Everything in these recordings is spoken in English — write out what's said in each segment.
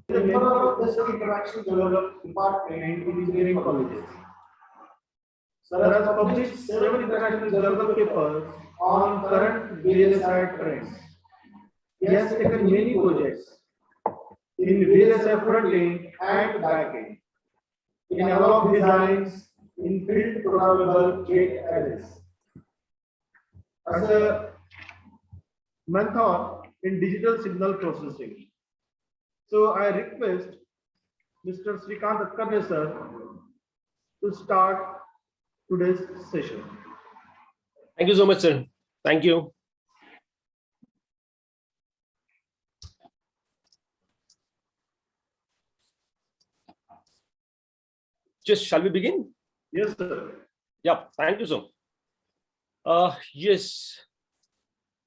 The member of the Interaction Development Department in engineering colleges. Sir has published 7 international journal papers on current VLSI trends. He has taken many projects in VLSI front end and back end, in analog designs, in field programmable gate arrays. As a mentor in digital signal processing. So I request Mr. Srikanth Atkarne sir to start today's session. Thank you so much, sir. Thank you. Just shall we begin? Yes, sir. Yeah, thank you, sir. Yes,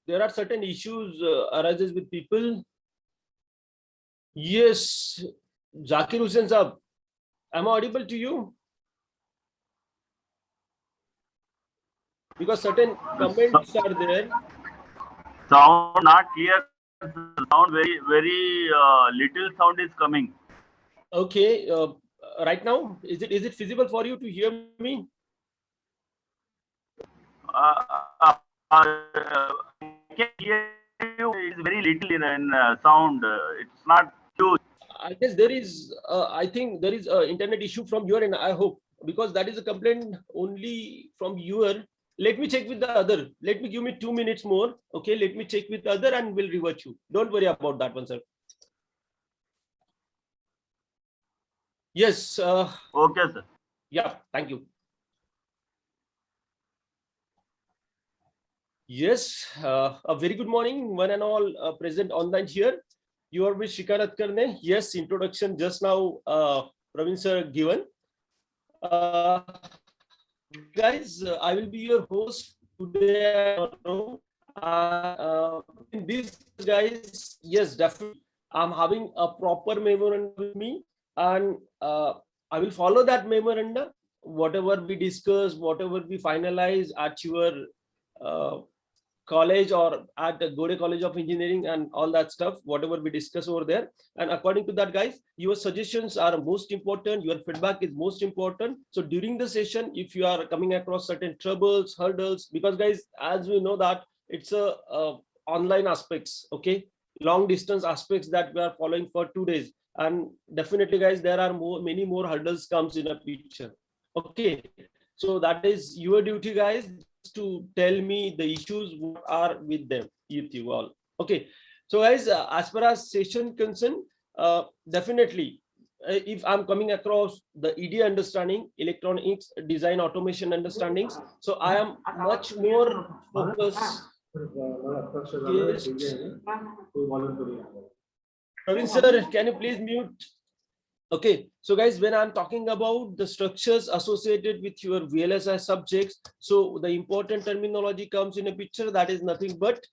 there are certain issues arises with people. Yes, Zakir Hussain sir, am I audible to you? Because certain comments are there. Sound not clear. Sound very little sound is coming. Okay, right now, is it feasible for you to hear me? I can hear you. It's very little in sound. It's not huge. I guess there is, I think there is an internet issue from your end, I hope, because that is a complaint only from your. Let me check with the other. Let me give me 2 minutes more. Okay, let me check with the other and we'll revert you. Don't worry about that one, sir. Yes. Okay, sir. Yeah, thank you. Yes, a very good morning, one and all present online here. You are with Srikanth Atkarne. Yes, introduction just now, Praveen sir given. Guys, I will be your host today. In this, guys, yes, definitely, I'm having a proper memorandum with me, and I will follow that memorandum. Whatever we discuss, whatever we finalize at your college or at the Gode College of Engineering and all that stuff, whatever we discuss over there. And according to that, guys, your suggestions are most important. Your feedback is most important. So during the session, if you are coming across certain troubles, hurdles, because guys, as we know that it's a online aspects, okay, long distance aspects that we are following for 2 days. And definitely, guys, there are many more hurdles comes in a picture. Okay, so that is your duty, guys, to tell me the issues what are with them, with you all. Okay, so guys, as far as session concerned, definitely, if I'm coming across the ED understanding, electronics design automation understandings, so I am much more focused. Praveen sir, can you please mute? Okay, so guys, when I'm talking about the structures associated with your VLSI subjects, so the important terminology comes in a picture, that is nothing but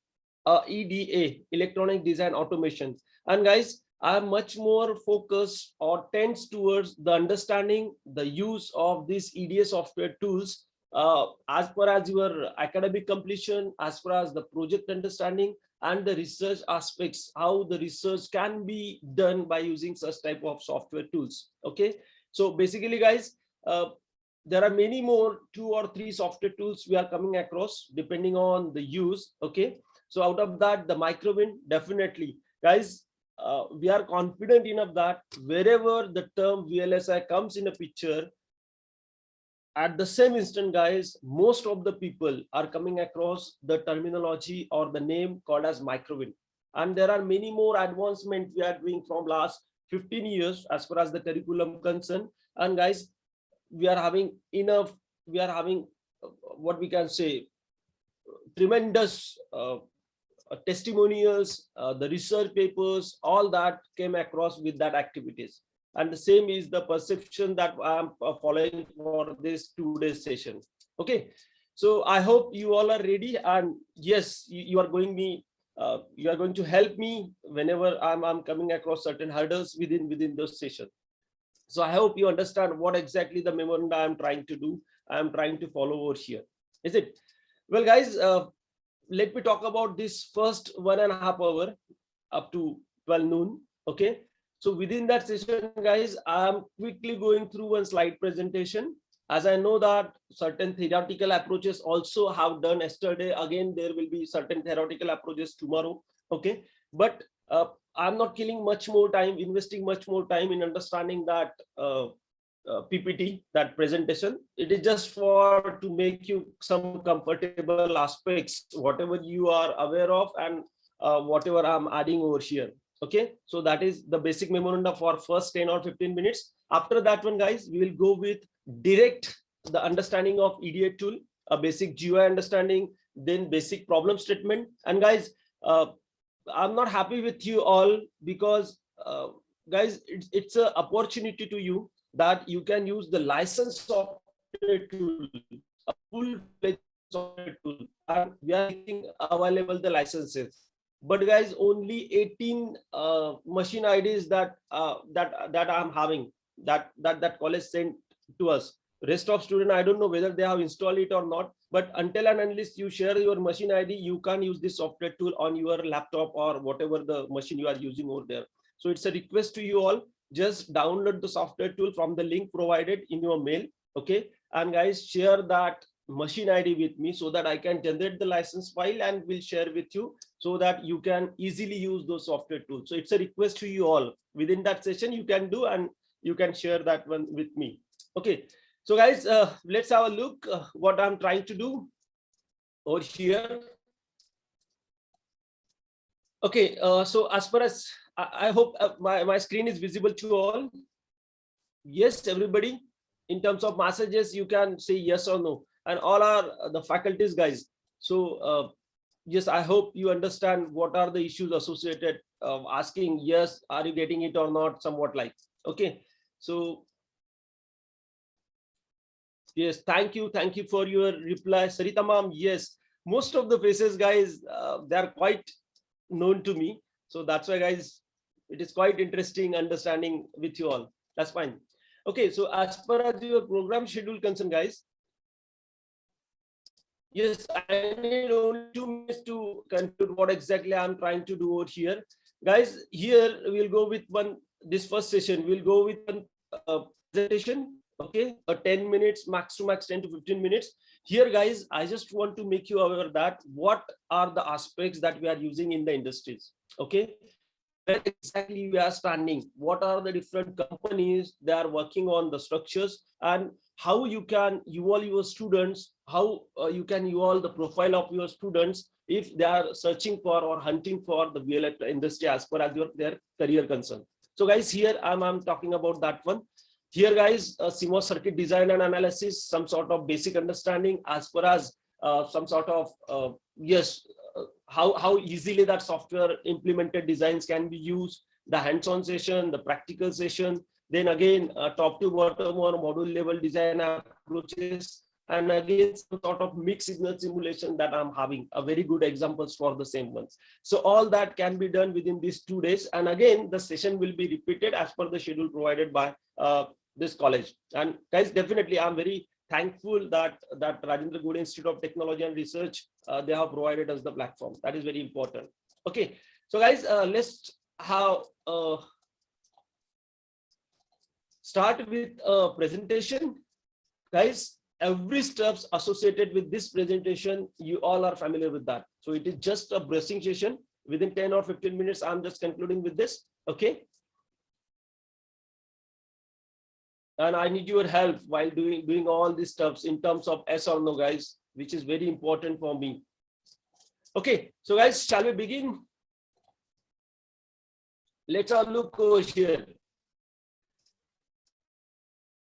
EDA, electronic design automation. And guys, I'm much more focused or tends towards the understanding the use of these EDA software tools as per as your academic completion, as far as the project understanding, and the research aspects, how the research can be done by using such type of software tools. Okay, so basically, guys, there are many more 2 or 3 software tools we are coming across depending on the use. Okay, so out of that, the Microwind, definitely, guys, we are confident enough that wherever the term VLSI comes in a picture, at the same instant, guys, most of the people are coming across the terminology or the name called as Microwind. And there are many more advancements we are doing from last 15 years as far as the curriculum concerned. And guys, we are having enough, we are having what we can say, tremendous testimonials, the research papers, all that came across with that activities. And the same is the perception that I'm following for this 2-day session. Okay, so I hope you all are ready, and yes, you are going to help me whenever I'm coming across certain hurdles within those sessions. So I hope you understand what exactly the memoranda I'm trying to do. I'm trying to follow over here. Is it? Well, guys, let me talk about this first 1.5 hour up to 12 noon. Okay. So within that session, guys, I'm quickly going through one slide presentation. As I know that certain theoretical approaches also have done yesterday. Again, there will be certain theoretical approaches tomorrow. Okay. But I'm not killing much more time, investing much more time in understanding that PPT, that presentation. It is just for to make you some comfortable aspects, whatever you are aware of, and whatever I'm adding over here. Okay, so that is the basic memoranda for first 10 or 15 minutes. After that one, guys, we will go with direct the understanding of EDA tool, a basic GUI understanding, then basic problem statement. And guys, I'm not happy with you all because guys, it's an opportunity to you that you can use the license software tool, a full-fledged software tool, and we are making available the licenses. But guys, only 18 machine IDs that I'm having, that college sent to us. Rest of student, I don't know whether they have installed it or not, but until and unless you share your machine ID, you can't use this software tool on your laptop or whatever the machine you are using over there. So it's a request to you all, just download the software tool from the link provided in your mail. Okay, and guys, share that machine ID with me so that I can generate the license file and will share with you so that you can easily use those software tools. So it's a request to you all. Within that session you can do, and you can share that one with me. Okay, so guys, let's have a look what I'm trying to do over here. Okay, so as far as I hope my screen is visible to all. Yes, everybody, in terms of messages, you can say yes or no, and all are the faculties, guys. So yes, I hope you understand what are the issues associated asking yes, are you getting it or not, somewhat like. Okay, so yes, thank you for your reply, Sarita ma'am. Yes, most of the faces, guys, they are quite known to me, so that's why, guys, it is quite interesting understanding with you all. That's fine. Okay, so as far as your program schedule concerned, guys, yes, I need only 2 minutes to conclude what exactly I'm trying to do over here, guys. Here we'll go with this first session, we'll go with one presentation. Okay, 10 minutes max to max, 10 to 15 minutes. Here, guys, I just want to make you aware that what are the aspects that we are using in the industries. Okay, where exactly we are standing, what are the different companies they are working on the structures, and how you can evolve your students, how you can evolve the profile of your students if they are searching for or hunting for the VLSI industry as per as their career concern. So guys, here I'm talking about that one. Here, guys, CMOS circuit design and analysis, some sort of basic understanding as far as some sort of yes, how easily that software implemented designs can be used, the hands-on session, the practical session, then again top to bottom or module level design approaches, and again some sort of mixed signal simulation that I'm having a very good examples for the same ones. So all that can be done within these 2 days, and again the session will be repeated as per the schedule provided by this college. And guys, definitely I'm very thankful that Rajendra Gode Institute of Technology and Research, they have provided us the platform. That is very important. Okay, so guys, let's have start with a presentation. Guys, every steps associated with this presentation, you all are familiar with that. So it is just a brushing session. Within 10 or 15 minutes, I'm just concluding with this. Okay. And I need your help while doing all these stuffs in terms of yes or no, guys, which is very important for me. Okay, so guys, shall we begin? Let's all look over here.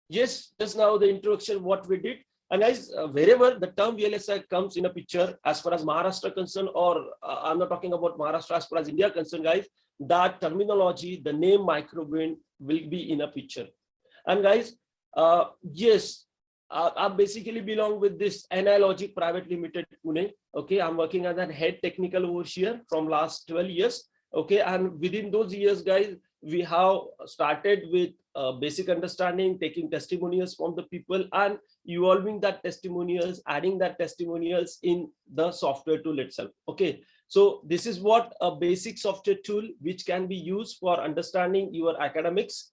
Yes, just now the introduction, what we did. And guys, wherever the term VLSI comes in a picture, as far as Maharashtra concerned, or I'm not talking about Maharashtra, as far as India concerned, guys, that terminology, the name microbrain will be in a picture. And guys, yes, I basically belong with this NI Logic Private Limited, Pune. Okay, I'm working as a head technical over here from last 12 years. Okay, and within those years, guys, we have started with basic understanding, taking testimonials from the people and evolving that testimonials, adding that testimonials in the software tool itself. Okay, so this is what a basic software tool which can be used for understanding your academics,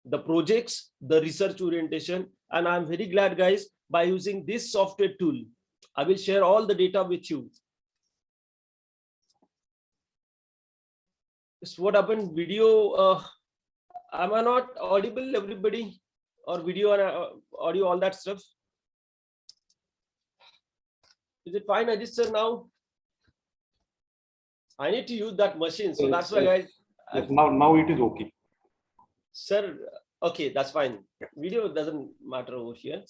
the projects, the research orientation. And I'm very glad, guys, by using this software tool, I will share all the data with you. It's what happened, video, am I not audible, everybody? Or video and audio, all that stuff? Is it fine, Ajit sir, now? I need to use that machine, so that's why, guys. Yes, now it is okay. Sir, okay, that's fine. Video doesn't matter over here.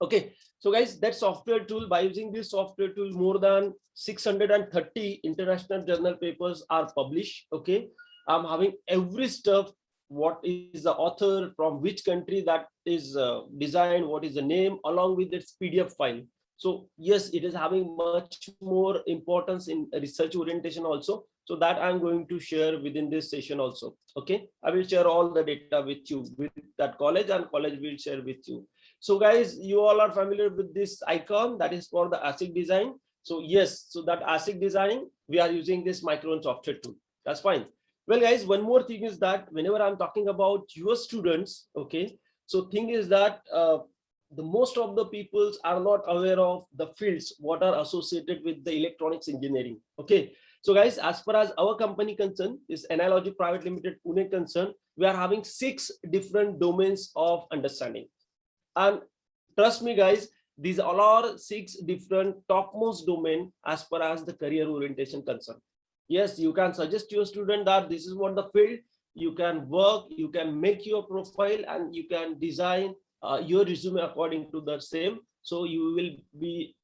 Okay, so guys, that software tool, by using this software tool, more than 630 international journal papers are published. Okay, I'm having every stuff, what is the author, from which country that is designed, what is the name, along with its PDF file. So yes, it is having much more importance in research orientation also. So that I'm going to share within this session also. Okay, I will share all the data with you, with that college, and college will share with you. So guys, you all are familiar with this icon, that is for the ASIC design. So yes, so that ASIC design, we are using this Micron software tool. That's fine. Well, guys, one more thing is that whenever I'm talking about your students, okay, so thing is that the most of the peoples are not aware of the fields what are associated with the electronics engineering. Okay, so guys, as far as our company concerned, is Analogic Private Limited Pune concerned, we are having 6 different domains of understanding. And trust me, guys, these all are 6 different topmost domain as far as the career orientation concerned. Yes, you can suggest to your student that this is what the field, you can work, you can make your profile, and you can design your resume according to the same. So you will be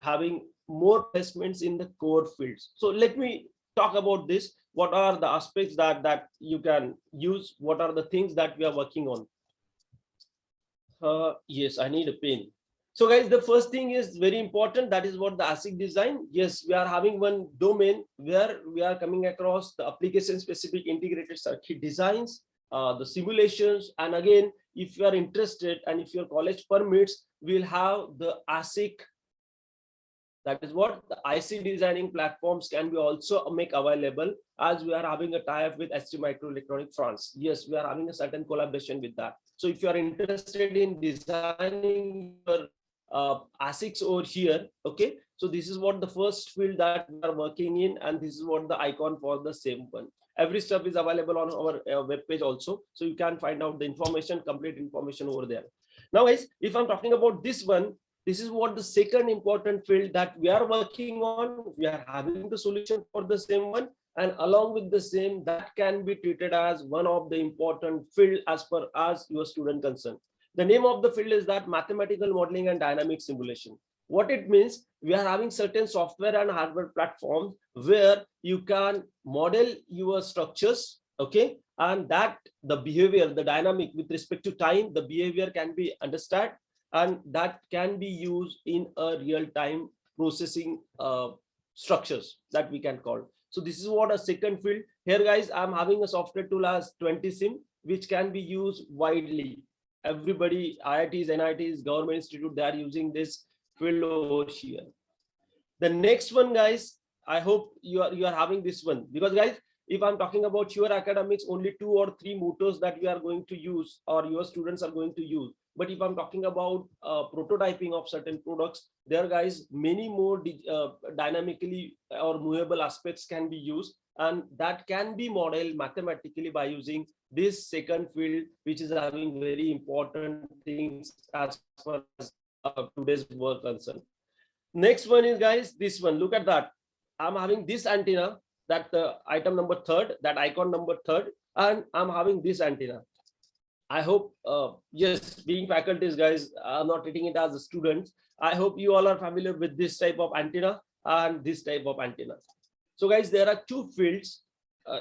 having more placements in the core fields. So let me talk about this. What are the aspects that you can use? What are the things that we are working on? Yes, I need a pen. So guys, the first thing is very important. That is what the ASIC design. Yes, we are having one domain where we are coming across the application specific integrated circuit designs, the simulations. And again, if you are interested and if your college permits, we'll have the ASIC. That is what the IC designing platforms can be also make available, as we are having a tie-up with ST Microelectronics France. Yes, we are having a certain collaboration with that. So if you are interested in designing your ASICs over here, okay, so this is what the first field that we are working in, and this is what the icon for the same one. Every stuff is available on our web page also, so you can find out the information, complete information over there. Now guys, if I'm talking about this one, this is what the second important field that we are working on. We are having the solution for the same one, and along with the same, that can be treated as one of the important field as per as your student concern. The name of the field is that mathematical modeling and dynamic simulation. What it means, we are having certain software and hardware platforms where you can model your structures, okay, and that the behavior, the dynamic with respect to time, the behavior can be understood, and that can be used in a real-time processing structures that we can call. So this is what a second field. Here guys, I'm having a software tool as 20sim, which can be used widely. Everybody, IITs, NITs, government institute, they are using this field over here. The next one, guys, I hope you are having this one, because guys, if I'm talking about your academics, only 2 or 3 motors that we are going to use or your students are going to use. But if I'm talking about prototyping of certain products, there guys, many more dynamically or movable aspects can be used, and that can be modeled mathematically by using this second field, which is having very important things as far as today's work concerned. Next one is guys, this one, look at that. I'm having this antenna, that item number 3rd, that icon number 3rd, and I'm having this antenna. I hope, yes, being faculties, guys, I'm not treating it as a student. I hope you all are familiar with this type of antenna and this type of antenna. So guys, there are 2 fields.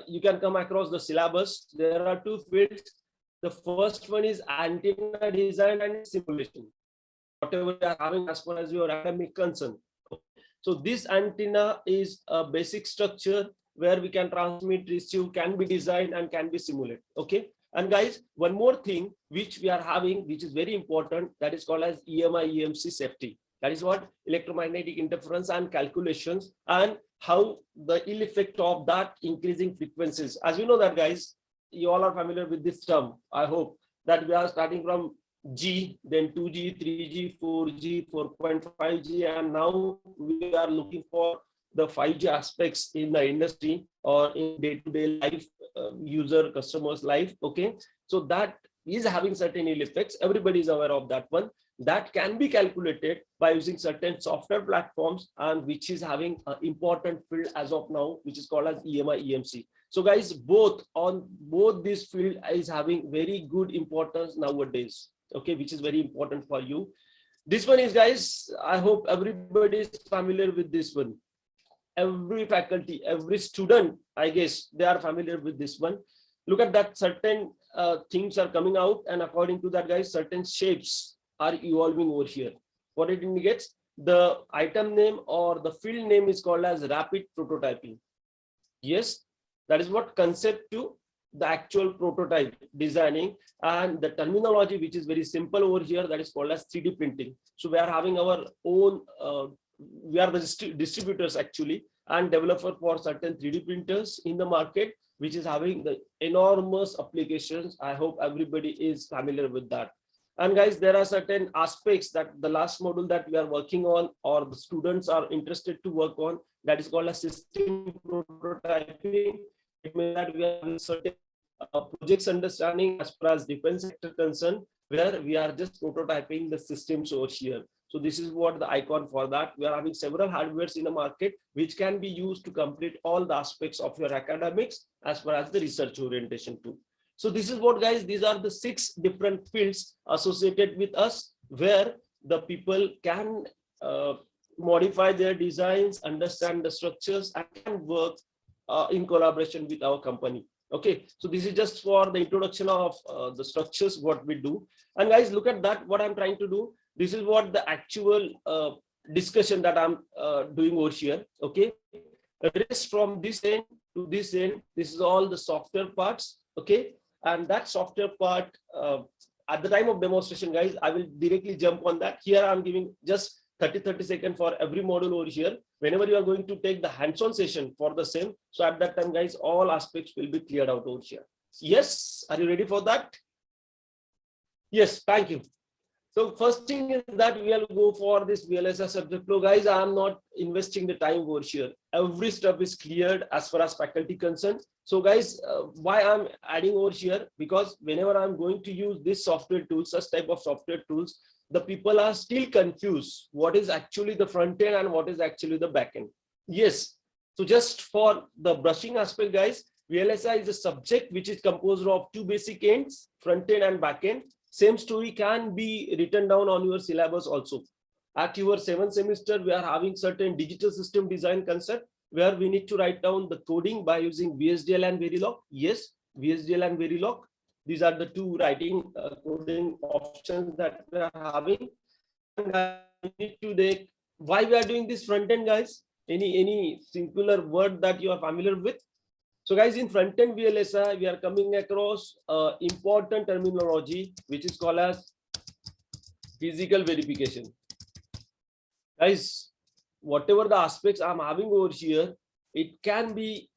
You can come across the syllabus. There are 2 fields. The first one is antenna design and simulation, whatever you are having as far as your academic concern. So this antenna is a basic structure where we can transmit, receive, can be designed and can be simulated. Okay. And guys, one more thing which we are having, which is very important, that is called as EMI EMC safety. That is what electromagnetic interference and calculations, and how the ill effect of that increasing frequencies. As you know that, guys, you all are familiar with this term. I hope that we are starting from G, then 2G, 3G, 4G, 4.5G, and now we are looking for the 5G aspects in the industry or in day-to-day life, user customers life. Okay, so that is having certain ill effects. Everybody is aware of that one. That can be calculated by using certain software platforms, and which is having an important field as of now, which is called as EMI EMC. So guys, both this field is having very good importance nowadays. Okay, which is very important for you. This one is, guys, I hope everybody is familiar with this one. Every faculty, every student, I guess they are familiar with this one. Look at that, certain things are coming out, and according to that, guys, certain shapes are evolving over here. What it indicates, the item name or the field name is called as rapid prototyping. Yes, that is what concept to the actual prototype designing, and the terminology, which is very simple over here, that is called as 3D printing. So we are having our own, we are the distributors actually and developer for certain 3D printers in the market, which is having the enormous applications. I hope everybody is familiar with that. And guys, there are certain aspects that the last module that we are working on, or the students are interested to work on, that is called a system prototyping. It means that we have certain projects understanding as far as defense sector concerned, where we are just prototyping the systems over here. So this is what the icon for that. We are having several hardwares in the market, which can be used to complete all the aspects of your academics as far as the research orientation too. So this is what, guys, these are the 6 different fields associated with us, where the people can modify their designs, understand the structures, and can work in collaboration with our company. Okay, so this is just for the introduction of the structures, what we do. And guys, look at that, what I'm trying to do. This is what the actual discussion that I'm doing over here. Okay, rest from this end to this end, this is all the software parts. Okay, and that software part, at the time of demonstration, guys, I will directly jump on that. Here I'm giving just 30 seconds for every module over here. Whenever you are going to take the hands-on session for the same, so at that time, guys, all aspects will be cleared out over here. Yes, are you ready for that? Yes, thank you. So first thing is that we will go for this VLSI subject flow. Guys, I am not investing the time over here. Every step is cleared as far as faculty concerned. So guys, why I'm adding over here? Because whenever I'm going to use this software tools, such type of software tools, the people are still confused. What is actually the front end and what is actually the back end? Yes. So just for the brushing aspect, guys, VLSI is a subject which is composed of 2 basic ends, front end and back end. Same story can be written down on your syllabus also. At your 7th semester, we are having certain digital system design concept where we need to write down the coding by using VHDL and Verilog. Yes, VHDL and Verilog. These are the 2 writing coding options that we are having. And we need to take why we are doing this front end, guys. Any singular word that you are familiar with? So guys, in front end VLSI, we are coming across important terminology, which is called as physical verification. Guys, whatever the aspects I'm having over here, it can be,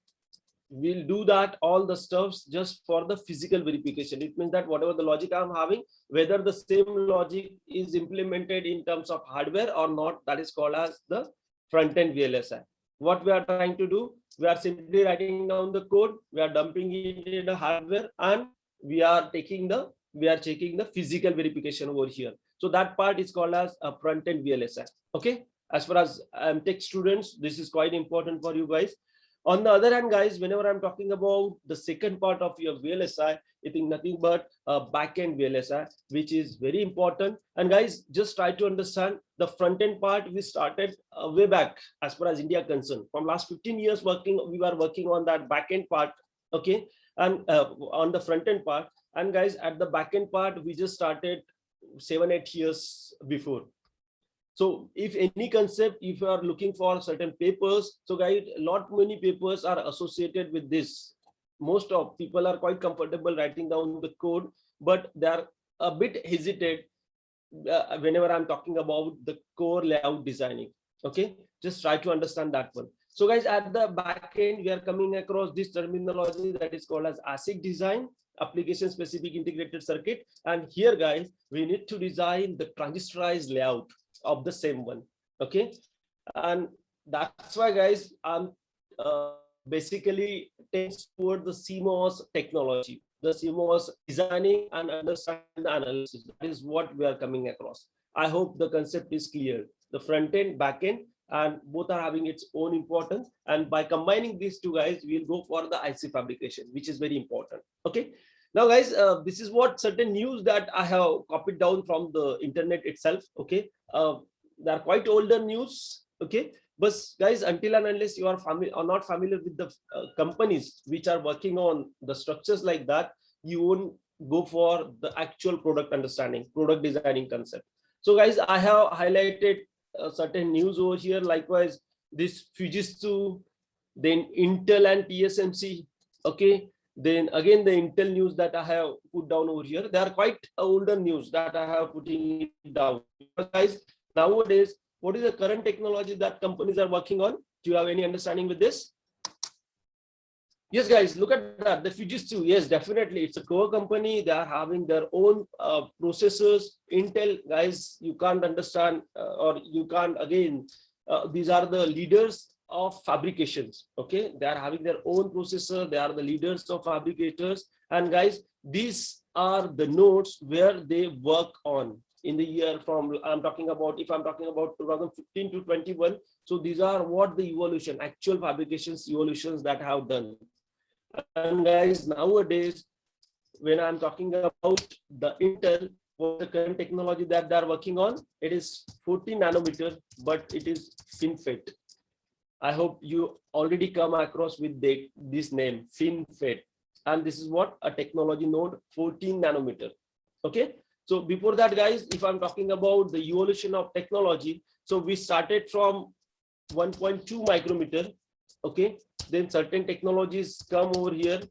we'll do that, all the stuffs just for the physical verification. It means that whatever the logic I'm having, whether the same logic is implemented in terms of hardware or not, that is called as the front end VLSI. What we are trying to do, we are simply writing down the code, we are dumping it in the hardware, and we are checking the physical verification over here. So that part is called as a front end VLSI. Okay, as far as tech students, this is quite important for you guys. On the other hand, guys, whenever I'm talking about the second part of your VLSI, I think nothing but back-end VLSI, which is very important. And guys, just try to understand the front-end part. We started way back as far as India concerned. From last 15 years we were working on that back-end part, okay, and on the front-end part. And guys, at the back-end part, we just started 7-8 years before. So if any concept, if you are looking for certain papers, so guys, many papers are associated with this. most of people are quite comfortable writing down the code, but they are a bit hesitant whenever I'm talking about the core layout designing. Okay, just try to understand that one. So guys, at the back end, we are coming across this terminology that is called as ASIC design, application specific integrated circuit. And here guys, we need to design the transistorized layout of the same one. Okay, and that's why guys, I'm basically tends toward the CMOS technology, the CMOS designing and understanding the analysis. That is what we are coming across. I hope the concept is clear. The front end, back end, and both are having its own importance. And by combining these two guys, we'll go for the IC fabrication, which is very important. Okay. Now, guys, this is what certain news that I have copied down from the internet itself. Okay. They are quite older news. Okay. But guys, until and unless you are not familiar with the companies which are working on the structures like that, you won't go for the actual product understanding, product designing concept. So guys, I have highlighted certain news over here. Likewise, this Fujitsu, then Intel and TSMC. Okay, then again the Intel news that I have put down over here. They are quite older news that I have putting it down. Guys, nowadays, what is the current technology that companies are working on? Do you have any understanding with this? Yes, guys, look at that. The Fujitsu, yes, definitely. It's a core company. They are having their own processors. Intel, guys, you can't understand or you can't, again, these are the leaders of fabrications. Okay, they are having their own processor. They are the leaders of fabricators. And guys, these are the nodes where they work on in the year from, I'm talking about, if I'm talking about 2015 to 21. So these are what the evolution, actual fabrications evolutions that have done. And guys, nowadays, when I'm talking about the Intel, what the current technology that they're working on, it is 14 nanometer, but it is FinFET. I hope you already come across with this name, FinFET. And this is what a technology node, 14 nanometer. Okay. So before that, guys, if I'm talking about the evolution of technology, so we started from 1.2 micrometer. Okay. Then certain technologies come over here.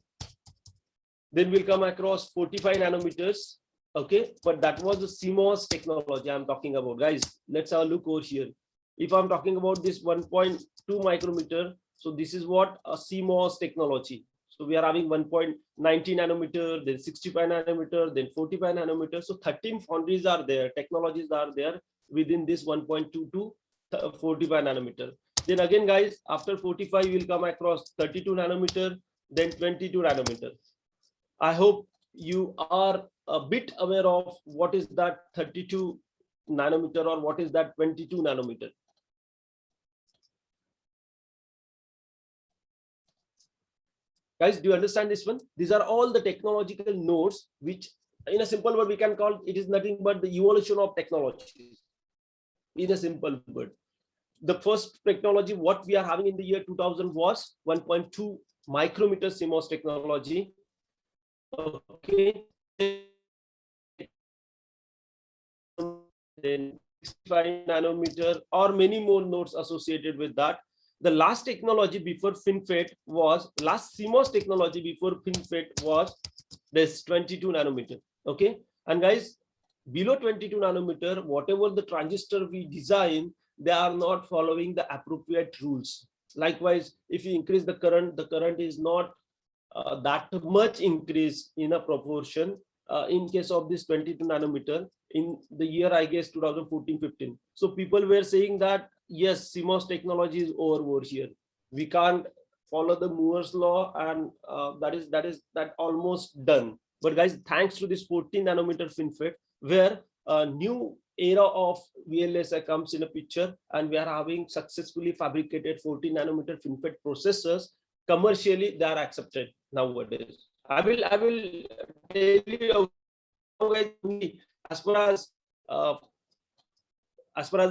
Then we'll come across 45 nanometers. Okay. But that was the CMOS technology I'm talking about. Guys, let's have a look over here. If I'm talking about this 1.2 micrometer, so this is what a CMOS technology. So we are having 1.90 nanometer, then 65 nanometer, then 45 nanometer. So 13 foundries are there, technologies are there within this 1.2 to 45 nanometer. Then again, guys, after 45, we'll come across 32 nanometer, then 22 nanometer. I hope you are a bit aware of what is that 32 nanometer or what is that 22 nanometer. Guys, do you understand this one? These are all the technological nodes, which in a simple word, we can call it is nothing but the evolution of technology. In a simple word. The first technology, what we are having in the year 2000 was 1.2 micrometer CMOS technology. Okay. Then 65 nanometer or many more nodes associated with that. The last technology before FinFET was, last CMOS technology before FinFET was this 22 nanometer. Okay. And guys, below 22 nanometer, whatever the transistor we design, they are not following the appropriate rules. Likewise, if you increase the current is not that much increase in a proportion in case of this 22 nanometer in the year, I guess, 2014-15. So people were saying that, yes, CMOS technology is over here. We can't follow the Moore's law, and that almost done. But guys, thanks to this 14 nanometer FinFET, where a new era of VLSI comes in a picture, and we are having successfully fabricated 14 nanometer FinFET processors. Commercially, they are accepted nowadays. I will tell you, as far as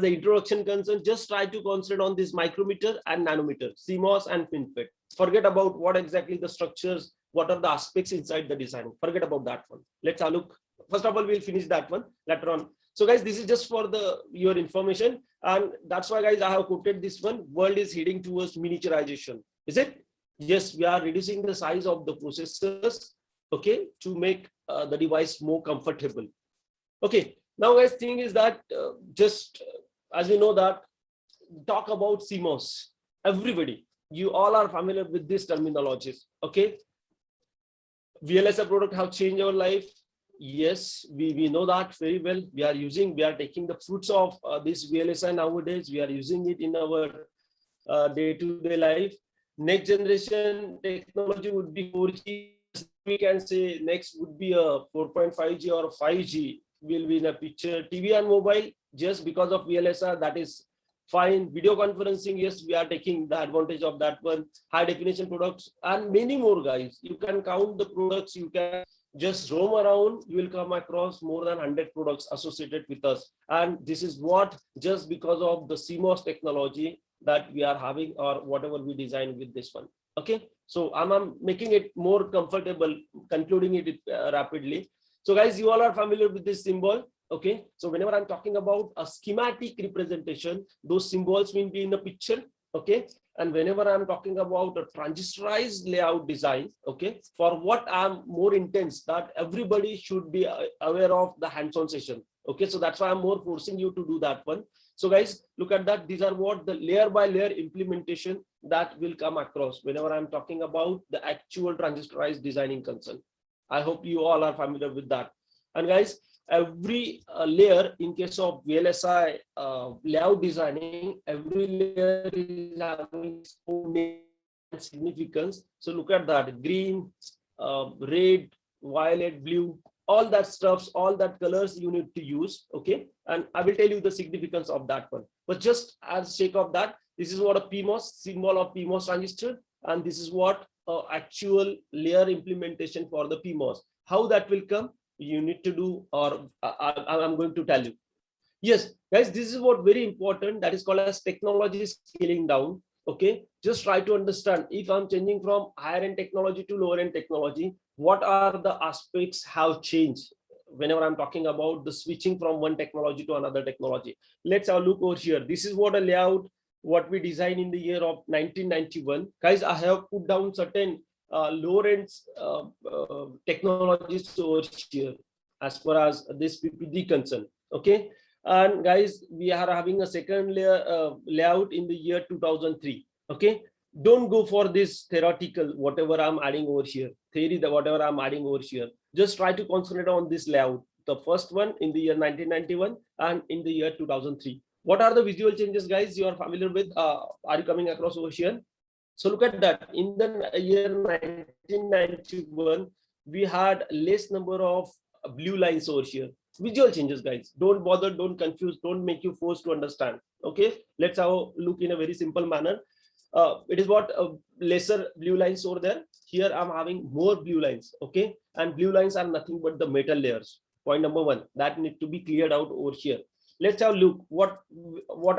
the introduction concerned, just try to concentrate on this micrometer and nanometer, CMOS and FinFET. Forget about what exactly the structures, what are the aspects inside the design. Forget about that one. Let's have a look. First of all, we'll finish that one later on. So guys, this is just for your information. And that's why, guys, I have quoted this one. World is heading towards miniaturization. Is it? Yes, we are reducing the size of the processors, okay, to make the device more comfortable. Okay, now guys, thing is that just as you know that talk about CMOS. Everybody, you all are familiar with these terminologies. Okay, VLSI product have changed our life. Yes, we know that very well. We are taking the fruits of this VLSI nowadays. We are using it in our day-to-day life. Next generation technology would be 4G. We can say next would be a 4.5G or 5G will be in a picture. TV and mobile, just because of VLSI, that is fine. Video conferencing, yes, we are taking the advantage of that one. High definition products and many more, guys. You can count the products, you can just roam around, you will come across more than 100 products associated with us. And this is what, just because of the CMOS technology that we are having, or whatever we design with this one. Okay, so I'm making it more comfortable, concluding it rapidly. So guys, you all are familiar with this symbol. Okay, so whenever I'm talking about a schematic representation, those symbols will be in a picture. Okay, and whenever I'm talking about a transistorized layout design, okay, for what I'm more intense, that everybody should be aware of the hands-on session. Okay, so that's why I'm more forcing you to do that one. So guys, look at that. These are what the layer by layer implementation that will come across whenever I'm talking about the actual transistorized designing concern. I hope you all are familiar with that. And guys, every layer in case of VLSI layout designing, every layer is having its own name and significance. So look at that: green, red, violet, blue, all that stuffs, all that colors you need to use. Okay, and I will tell you the significance of that one. But just as sake of that, this is what a PMOS symbol of PMOS transistor, and this is what actual layer implementation for the PMOS. How that will come, you need to do, or I'm going to tell you. Yes, guys, this is what very important, that is called as technology scaling down. Okay, just try to understand, if I'm changing from higher end technology to lower end technology, what are the aspects have changed whenever I'm talking about the switching from one technology to another technology. Let's have a look over here. This is what a layout, what we designed in the year of 1991. Guys, I have put down certain lower end technologies over here as far as this PPD concern. Okay, and guys, we are having a second layer layout in the year 2003. Okay, don't go for this theoretical whatever I'm adding over here, theory, the whatever I'm adding over here. Just try to concentrate on this layout, the first one in the year 1991 and in the year 2003. What are the visual changes, guys, you are familiar with? Are you coming across over here? So look at that. In the year 1991, we had less number of blue lines over here. Visual changes, guys. Don't bother, don't confuse, don't make you forced to understand. Okay, let's have a look in a very simple manner. It is what lesser blue lines over there. Here I'm having more blue lines. Okay, and blue lines are nothing but the metal layers. Point number one, that need to be cleared out over here. Let's have a look what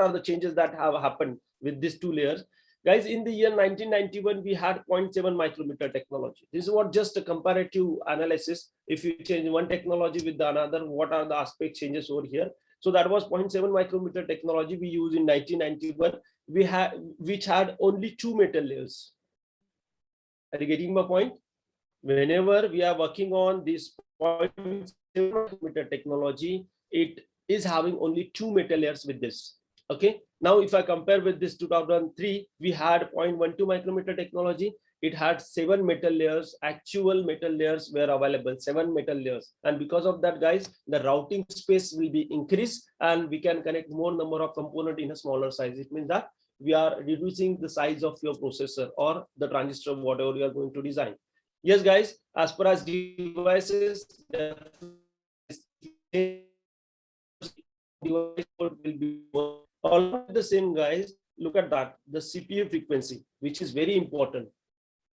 are the changes that have happened with these two layers. Guys, in the year 1991, we had 0.7 micrometer technology. This is what just a comparative analysis. If you change one technology with the another, what are the aspect changes over here? So that was 0.7 micrometer technology we used in 1991. We had, which had only two metal layers. Are you getting my point? Whenever we are working on this 0.7 micrometer technology, it is having only two metal layers with this. Okay, now if I compare with this 2003, we had 0.12 micrometer technology. It had 7 metal layers, actual metal layers were available, 7 metal layers. And because of that, guys, the routing space will be increased and we can connect more number of components in a smaller size. It means that we are reducing the size of your processor or the transistor, whatever you are going to design. Yes, guys, as far as devices, device will be all the same, guys. Look at that, the CPU frequency, which is very important.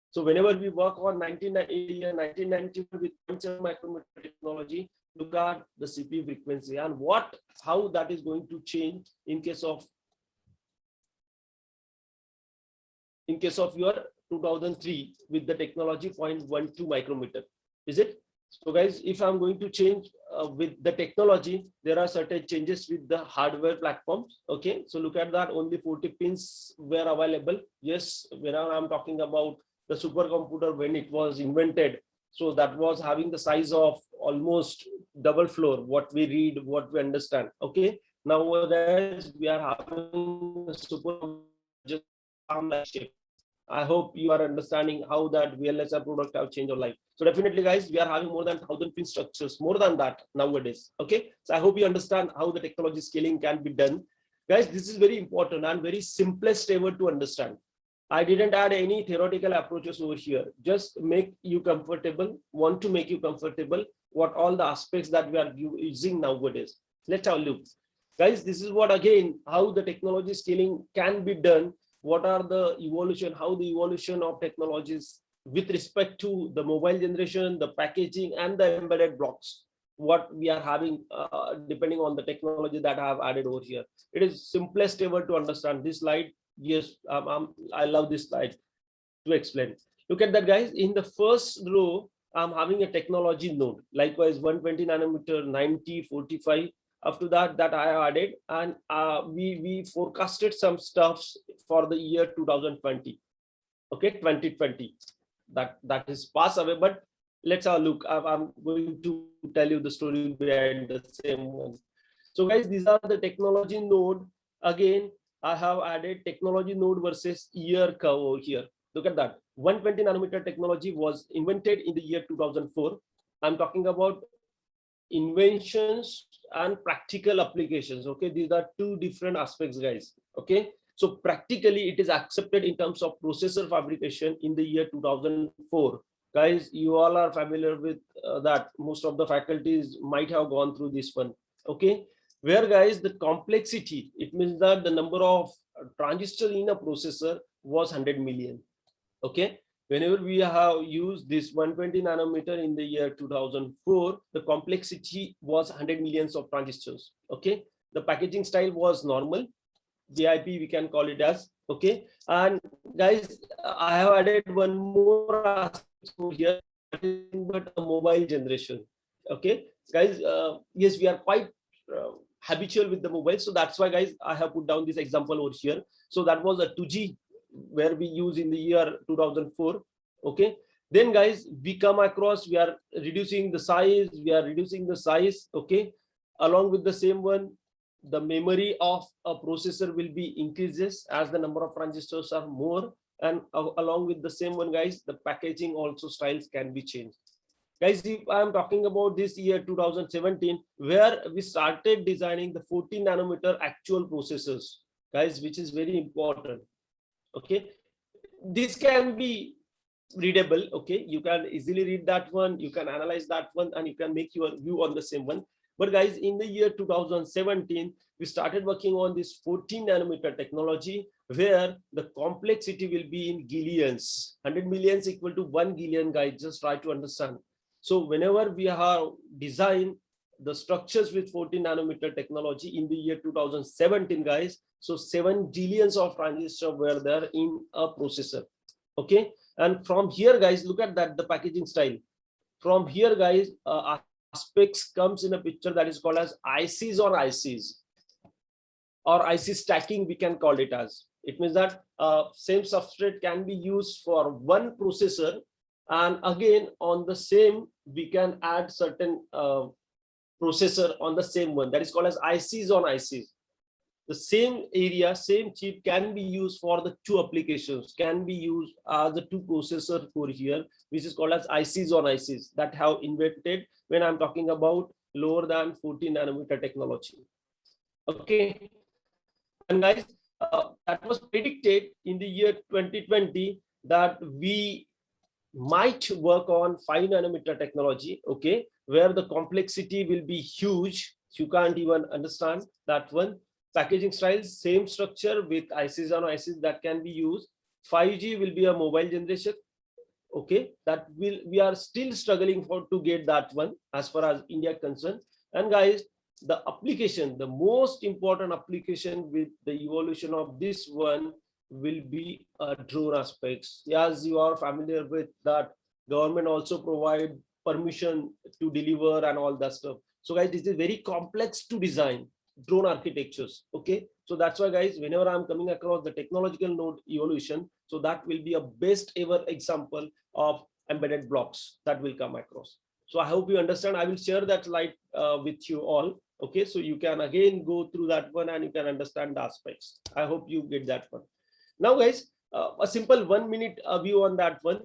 So whenever we work on 1990 with 0.7 micrometer technology, look at the CPU frequency and how that is going to change in case of your 2003 with the technology 0.12 micrometer. Is it? So guys, if I'm going to change with the technology, there are certain changes with the hardware platforms. Okay, so look at that, only 40 pins were available. Yes, whenever I'm talking about the supercomputer when it was invented. So that was having the size of almost double floor, what we read, what we understand. Okay. Nowadays we are having a supercomputer just like shape. I hope you are understanding how that VLSI product have changed your life. So definitely, guys, we are having more than 1,000 pin structures, more than that nowadays. Okay, so I hope you understand how the technology scaling can be done. Guys, this is very important and very simplest ever to understand. I didn't add any theoretical approaches over here. Just make you comfortable, want to make you comfortable what all the aspects that we are using nowadays. Let's have a look. Guys, this is what again, how the technology scaling can be done. What are the evolution, how the evolution of technologies with respect to the mobile generation, the packaging and the embedded blocks, what we are having depending on the technology that I have added over here. It is simplest ever to understand this slide. Yes, I love this slide to explain. Look at that, guys. In the first row, I'm having a technology node, likewise 120 nanometer, 90, 45. After that I added, and we forecasted some stuffs for the year 2020. Okay, 2020. That is pass away, but let's have a look. I'm going to tell you the story behind the same one. So guys, these are the technology node. Again, I have added technology node versus year curve over here. Look at that. 120 nanometer technology was invented in the year 2004. I'm talking about inventions and practical applications. Okay, these are two different aspects, guys. Okay, so practically it is accepted in terms of processor fabrication in the year 2004. Guys, you all are familiar with that. Most of the faculties might have gone through this one. Okay, where guys the complexity, it means that the number of transistors in a processor was 100 million. Okay, whenever we have used this 120 nanometer in the year 2004, the complexity was 100 millions of transistors. Okay, the packaging style was normal, VIP we can call it as. Okay, and guys, I have added one more aspect here, but a mobile generation. Okay, guys, yes, we are quite habitual with the mobile, so that's why, guys, I have put down this example over here. So that was a 2G where we use in the year 2004. Okay, then guys, we come across, we are reducing the size. Okay, along with the same one, the memory of a processor will be increases as the number of transistors are more, and along with the same one, guys, the packaging also styles can be changed. Guys, if I am talking about this year 2017, where we started designing the 14 nanometer actual processors, guys, which is very important. Okay, this can be readable. Okay, you can easily read that one, you can analyze that one, and you can make your view on the same one. But guys, in the year 2017, we started working on this 14 nanometer technology, where the complexity will be in gillions. 100 millions equal to 1 gillion, guys, just try to understand. So whenever we have designed the structures with 14 nanometer technology in the year 2017, guys, so 7 billions of transistors were there in a processor. Okay, and from here, guys, look at that, the packaging style. From here, guys, aspects comes in a picture that is called as ICs on ICs, or IC stacking we can call it as. It means that same substrate can be used for one processor, and again on the same we can add certain processor on the same one, that is called as ICs on ICs. The same area, same chip can be used for the two applications, can be used as the two processors over here, which is called as ICs on ICs, that have invented when I'm talking about lower than 14 nanometer technology. Okay, and guys, that was predicted in the year 2020 that we might work on 5 nanometer technology. Okay, where the complexity will be huge, you can't even understand that one. Packaging styles, same structure with ICs on ICs that can be used. 5G will be a mobile generation. Okay, that will, we are still struggling for to get that one as far as India concerned. And guys, the application, the most important application with the evolution of this one will be drone aspects. As you are familiar with that, government also provide permission to deliver and all that stuff. So guys, this is very complex to design. drone architectures. Okay, so that's why guys, whenever I'm coming across the technological node evolution, so that will be a best ever example of embedded blocks that will come across. So I hope you understand. I will share that slide with you all. Okay, so you can again go through that one and you can understand the aspects. I hope you get that one. Now guys, a simple 1 minute view on that one.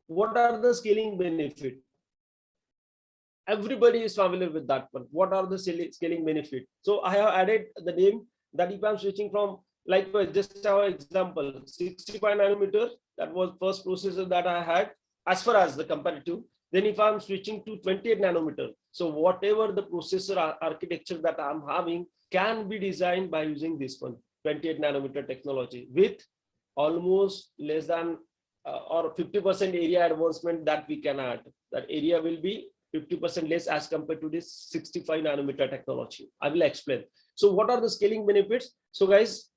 What are the scaling benefit? Everybody is familiar with that one. What are the scaling benefit? So I have added the name that if I'm switching from, like just our example, 65 nanometer, that was first processor that I had as far as the comparative. Then if I'm switching to 28 nanometer, so whatever the processor architecture that I'm having can be designed by using this one, 28 nanometer technology, with almost less than or 50% area advancement that we can add. That area will be 50% less as compared to this 65 nanometer technology. I will explain. So what are the scaling benefits? So guys,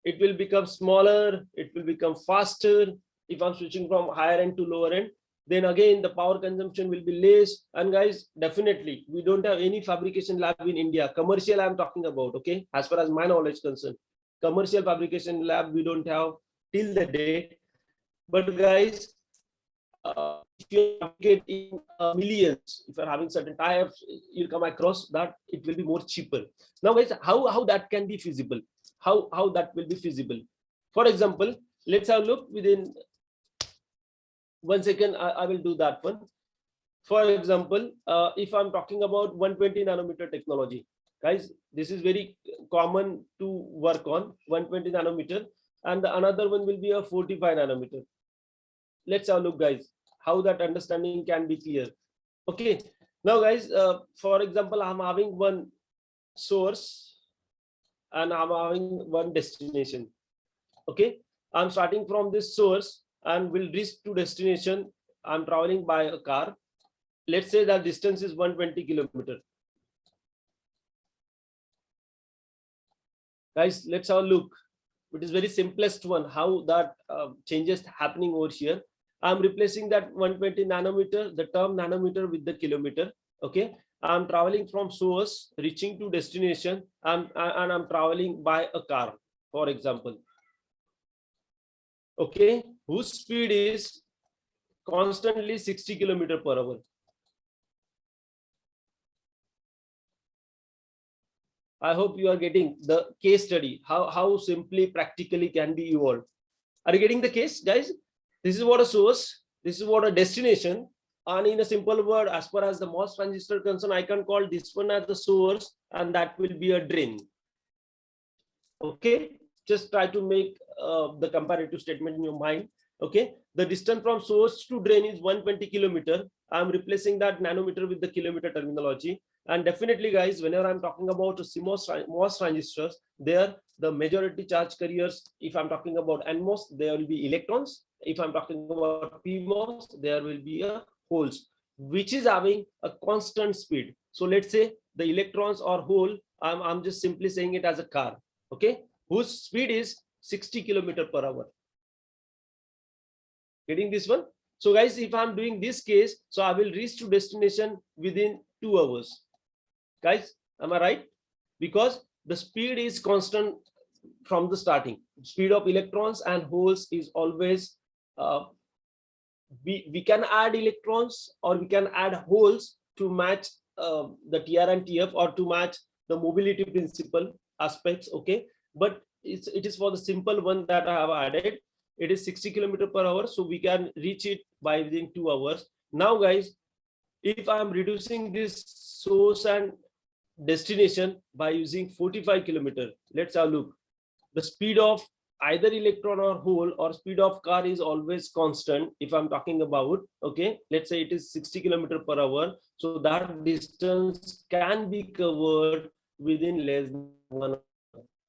it will become smaller, it will become faster. If I'm switching from higher end to lower end, then again, the power consumption will be less. And guys, definitely, we don't have any fabrication lab in India. Commercial I'm talking about, okay? As far as my knowledge is concerned, commercial fabrication lab, we don't have till the day. But guys, if you get in millions, if you're having certain types, you'll come across that it will be more cheaper. Now guys, how that can be feasible? How that will be feasible? For example, let's have a look within 1 second. I will do that one. For example, if I'm talking about 120 nanometer technology, guys, this is very common to work on 120 nanometer, and the another one will be a 45 nanometer. Let's have a look, guys, how that understanding can be clear. Okay, now guys, for example, I'm having one source and I'm having one destination. Okay, I'm starting from this source and will reach to destination. I'm traveling by a car. Let's say that distance is 120 kilometers. Guys, let's have a look. It is very simplest one, how that changes happening over here. I'm replacing that 120 nanometer, the term nanometer with the kilometer. Okay, I'm traveling from source, reaching to destination, and I'm traveling by a car, for example. Okay, whose speed is constantly 60 kilometers per hour. I hope you are getting the case study, how simply practically can be evolved. Are you getting the case, guys? This is what a source, this is what a destination, and in a simple word, as far as the MOS transistor concerned, I can call this one as the source, and that will be a drain. Okay, just try to make the comparative statement in your mind. Okay, the distance from source to drain is 120 kilometer. I'm replacing that nanometer with the kilometer terminology. And definitely, guys, whenever I'm talking about MOS transistors, there the majority charge carriers, if I'm talking about NMOS, there will be electrons. If I'm talking about PMOS, there will be a holes, which is having a constant speed. So let's say the electrons or hole, I'm just simply saying it as a car, okay, whose speed is 60 kilometers per hour. Getting this one? So guys, if I'm doing this case, so I will reach to destination within 2 hours. Guys, am I right? Because the speed is constant from the starting. Speed of electrons and holes is always, we can add electrons or we can add holes to match the TR and TF, or to match the mobility principle aspects, okay? But it is for the simple one that I have added. It is 60 kilometers per hour, so we can reach it by within 2 hours. Now guys, if I am reducing this source and destination by using 45 kilometers, let's have a look. The speed of either electron or hole or speed of car is always constant. If I'm talking about, okay, let's say it is 60 kilometers per hour, so that distance can be covered within less than 1 hour.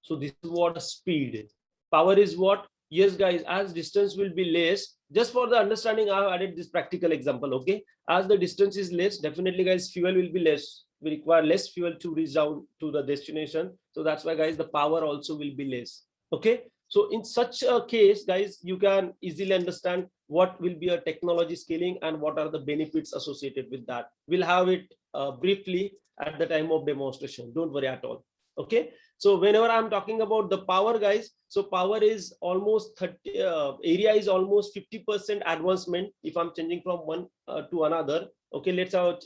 So this is what speed. Power is what? Yes, guys, as distance will be less, just for the understanding, I have added this practical example, okay? As the distance is less, definitely, guys, fuel will be less. We require less fuel to reach down to the destination. So that's why, guys, the power also will be less, okay? So in such a case, guys, you can easily understand what will be a technology scaling and what are the benefits associated with that. We'll have it briefly at the time of demonstration. Don't worry at all. Okay, so whenever I'm talking about the power, guys, so power is almost 30, area is almost 50% advancement if I'm changing from one to another. Okay, let's have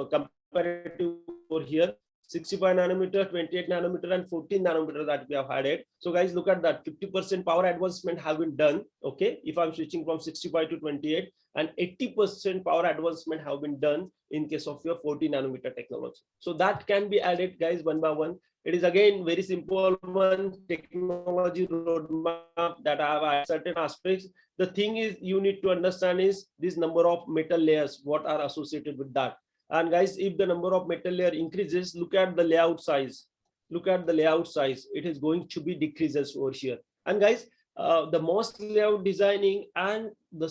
comparative over here. 65 nanometer, 28 nanometer, and 14 nanometer that we have added. So guys, look at that, 50% power advancement have been done. Okay, if I'm switching from 65 to 28, and 80% power advancement have been done in case of your 14 nanometer technology. So that can be added, guys, one by one. It is again very simple one technology roadmap that I have added certain aspects. The thing is you need to understand is this number of metal layers, what are associated with that. And guys, if the number of metal layer increases, look at the layout size. Look at the layout size. It is going to be decreases over here. And guys, the MOS layout designing and the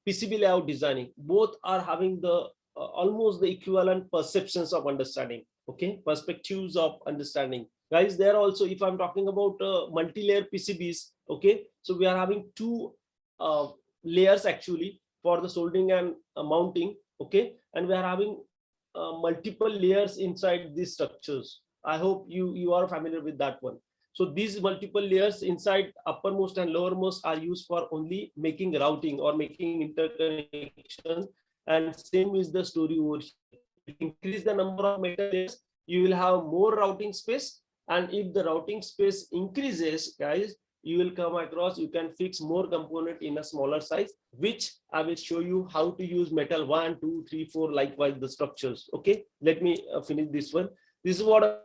PCB layout designing, both are having the almost the equivalent perceptions of understanding. Okay, perspectives of understanding. Guys, there also, if I'm talking about multi-layer PCBs, okay, so we are having two layers actually for the soldering and mounting. Okay, and we are having multiple layers inside these structures. I hope you are familiar with that one. So these multiple layers inside uppermost and lowermost are used for only making routing or making interconnection. And same is the story over here. If you increase the number of metal layers, you will have more routing space. And if the routing space increases, guys, you will come across, you can fix more component in a smaller size, which I will show you how to use metal 1, 2, 3, 4, likewise the structures. Okay, let me finish this one. This is what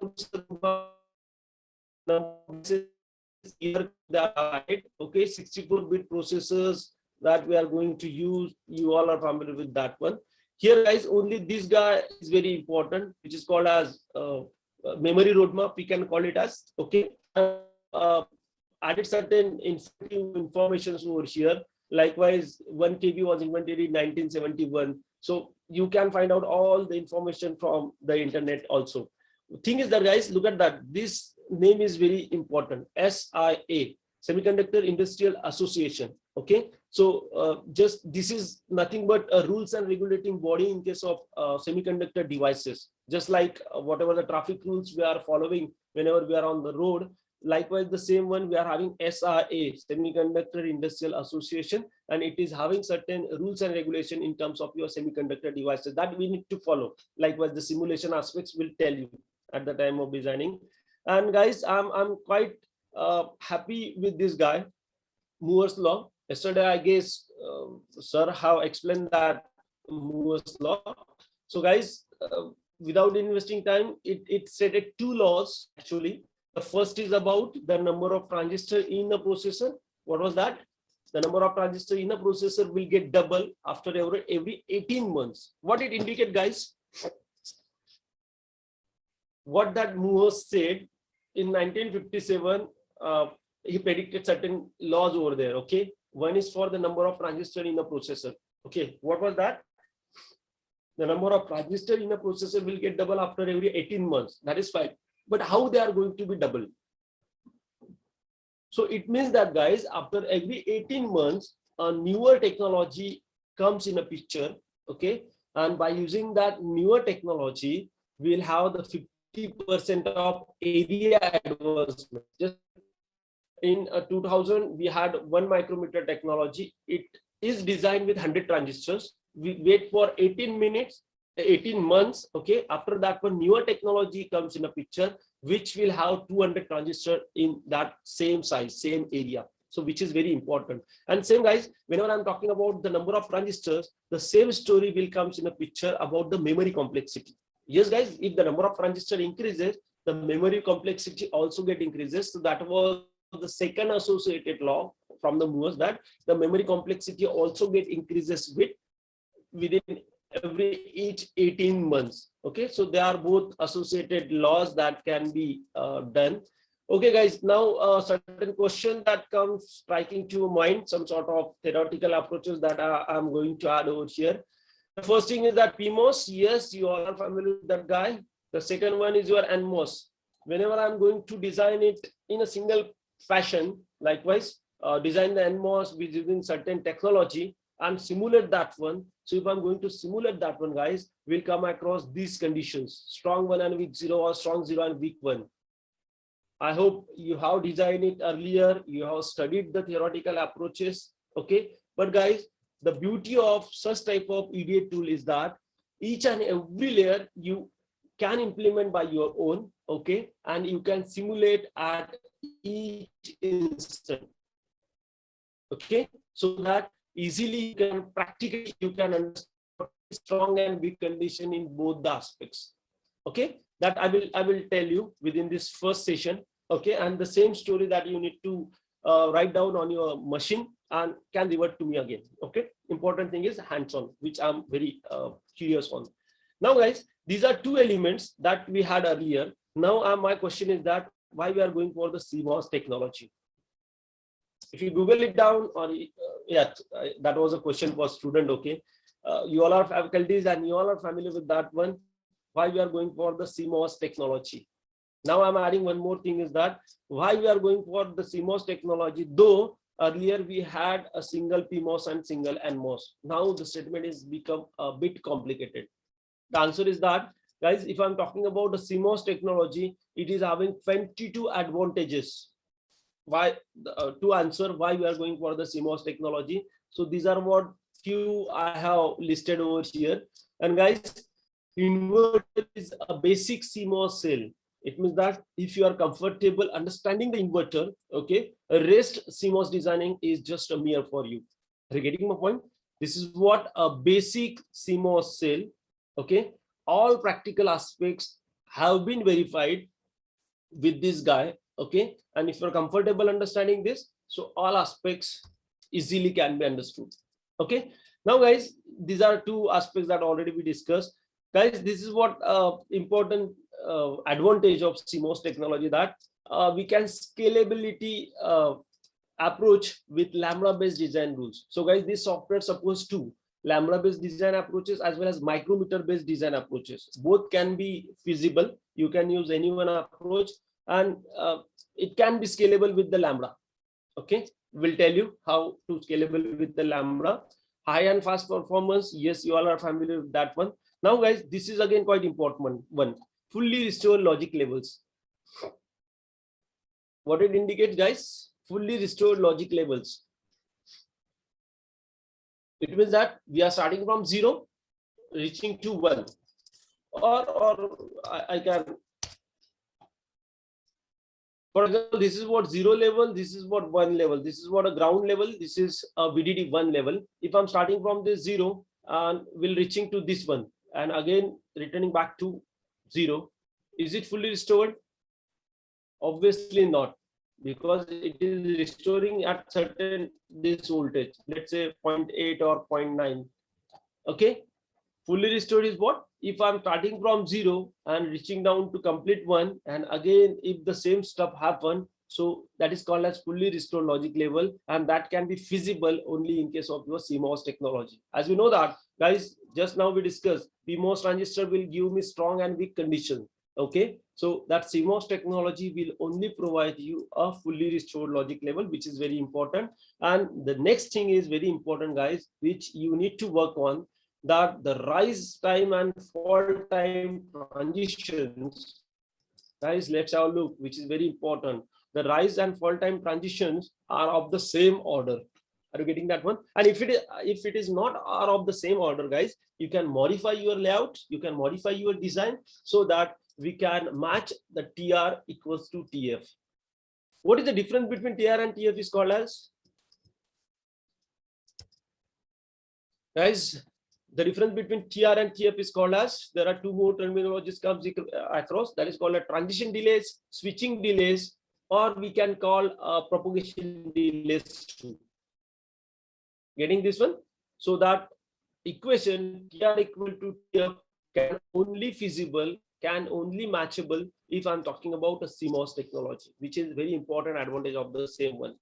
here that, okay, 64-bit processors that we are going to use. You all are familiar with that one. Here, guys, only this guy is very important, which is called as memory roadmap. We can call it as, okay. Added certain information over here. Likewise, 1 KB was invented in 1971. So you can find out all the information from the internet also. The thing is that, guys, look at that. This name is very important. SIA, Semiconductor Industrial Association. Okay, so just this is nothing but a rules and regulating body in case of semiconductor devices. Just like whatever the traffic rules we are following whenever we are on the road. Likewise, the same one we are having SIA, Semiconductor Industrial Association, and it is having certain rules and regulation in terms of your semiconductor devices that we need to follow. Likewise, the simulation aspects will tell you at the time of designing. And guys, I'm quite happy with this guy, Moore's law. Yesterday, I guess sir have explained that Moore's law. So guys, without investing time, it stated two laws actually. The first is about the number of transistors in a processor. What was that? The number of transistors in a processor will get double after every 18 months. What it indicate, guys? What that Moore said in 1957, he predicted certain laws over there. Okay, one is for the number of transistors in a processor. Okay, what was that? The number of transistors in a processor will get double after every 18 months. That is fine. But how they are going to be double? So it means that, guys, after every 18 months, a newer technology comes in a picture. Okay, and by using that newer technology, we'll have the 50% of area advancement. Just in 2000, we had 1 micrometer technology. It is designed with 100 transistors. We wait for 18 months. Okay, after that, one newer technology comes in a picture, which will have 200 transistors in that same size, same area. So which is very important. And same, guys, whenever I'm talking about the number of transistors, the same story will comes in a picture about the memory complexity. Yes, guys, if the number of transistors increases, the memory complexity also get increases. So that was the second associated law from the Moore's, that the memory complexity also get increases within each 18 months. Okay, so they are both associated laws that can be done. Okay, guys, now certain question that comes striking to your mind, some sort of theoretical approaches that I'm going to add over here. The first thing is that PMOS. Yes, you all are familiar with that guy. The second one is your NMOS. Whenever I'm going to design it in a single fashion, likewise, design the NMOS with using certain technology, and simulate that one. So if I'm going to simulate that one, guys, we'll come across these conditions: strong 1 and weak 0, or strong 0 and weak 1. I hope you have designed it earlier. You have studied the theoretical approaches. Okay. But guys, the beauty of such type of EDA tool is that each and every layer you can implement by your own. Okay. And you can simulate at each instant. Okay. So that easily you can practically you can understand strong and weak condition in both the aspects. Okay. That I will tell you within this first session. Okay. And the same story that you need to write down on your machine and can revert to me again. Okay. Important thing is hands-on, which I'm very curious on. Now, guys, these are two elements that we had earlier. Now, my question is that why we are going for the CMOS technology? If you Google it down, or yeah, that was a question for student. Okay. You all are faculties and you all are familiar with that one. Why we are going for the CMOS technology. Now I'm adding one more thing is that why we are going for the CMOS technology, though earlier we had a single PMOS and single NMOS. Now the statement is become a bit complicated. The answer is that, guys, if I'm talking about the CMOS technology, it is having 22 advantages. Why to answer why we are going for the CMOS technology. So these are what few I have listed over here. And guys, inverter is a basic CMOS cell. It means that if you are comfortable understanding the inverter, okay, rest CMOS designing is just a mere for you. Are you getting my point? This is what a basic CMOS cell. Okay, all practical aspects have been verified with this guy. Okay, and if you're comfortable understanding this, so all aspects easily can be understood. Okay, now guys, these are two aspects that already we discussed. Guys, this is what important advantage of CMOS technology, that we can scalability approach with Lambda based design rules. So guys, this software supports two Lambda based design approaches as well as micrometer based design approaches. Both can be feasible. You can use any one approach, and it can be scalable with the Lambda. Okay, we'll tell you how to scalable with the Lambda. High and fast performance, yes, you all are familiar with that one. Now guys, this is again quite important one. Fully restored logic levels. What it indicates, guys? Fully restored logic levels. It means that we are starting from 0, reaching to 1. Or I can, for example, this is what 0 level, this is what 1 level, this is what a ground level, this is a VDD 1 level. If I'm starting from this 0 and will reaching to this one, and again returning back to 0, is it fully restored? Obviously not, because it is restoring at certain this voltage, let's say 0.8 or 0.9. Okay, fully restored is what? If I'm starting from 0 and reaching down to complete 1, and again if the same stuff happen, so that is called as fully restored logic level, and that can be feasible only in case of your CMOS technology. As we know that, guys, just now we discussed PMOS transistor will give me strong and weak condition. Okay, so that CMOS technology will only provide you a fully restored logic level, which is very important. And the next thing is very important, guys, which you need to work on, that the rise time and fall time transitions. Guys, let's have a look, which is very important. The rise and fall time transitions are of the same order. Are you getting that one? And if it is not are of the same order, guys, you can modify your layout, you can modify your design so that we can match the TR equals to TF. What is the difference between TR and TF is called as? Guys, the difference between TR and TF is called as, there are two more terminologies comes across, that is called a transition delays, switching delays, or we can call propagation delays too. Getting this one? So that equation TR equal to TF can only feasible, can only matchable if I'm talking about a CMOS technology, which is very important advantage of the same one.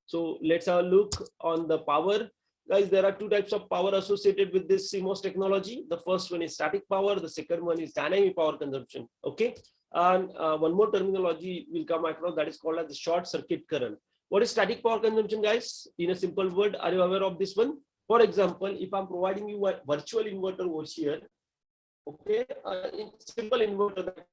So let's have a look on the power. Guys, there are two types of power associated with this CMOS technology. The first one is static power. The second one is dynamic power consumption. Okay. And one more terminology will come across, that is called as the short circuit current. What is static power consumption, guys? In a simple word, are you aware of this one? For example, if I'm providing you a virtual inverter over here, okay, simple inverter that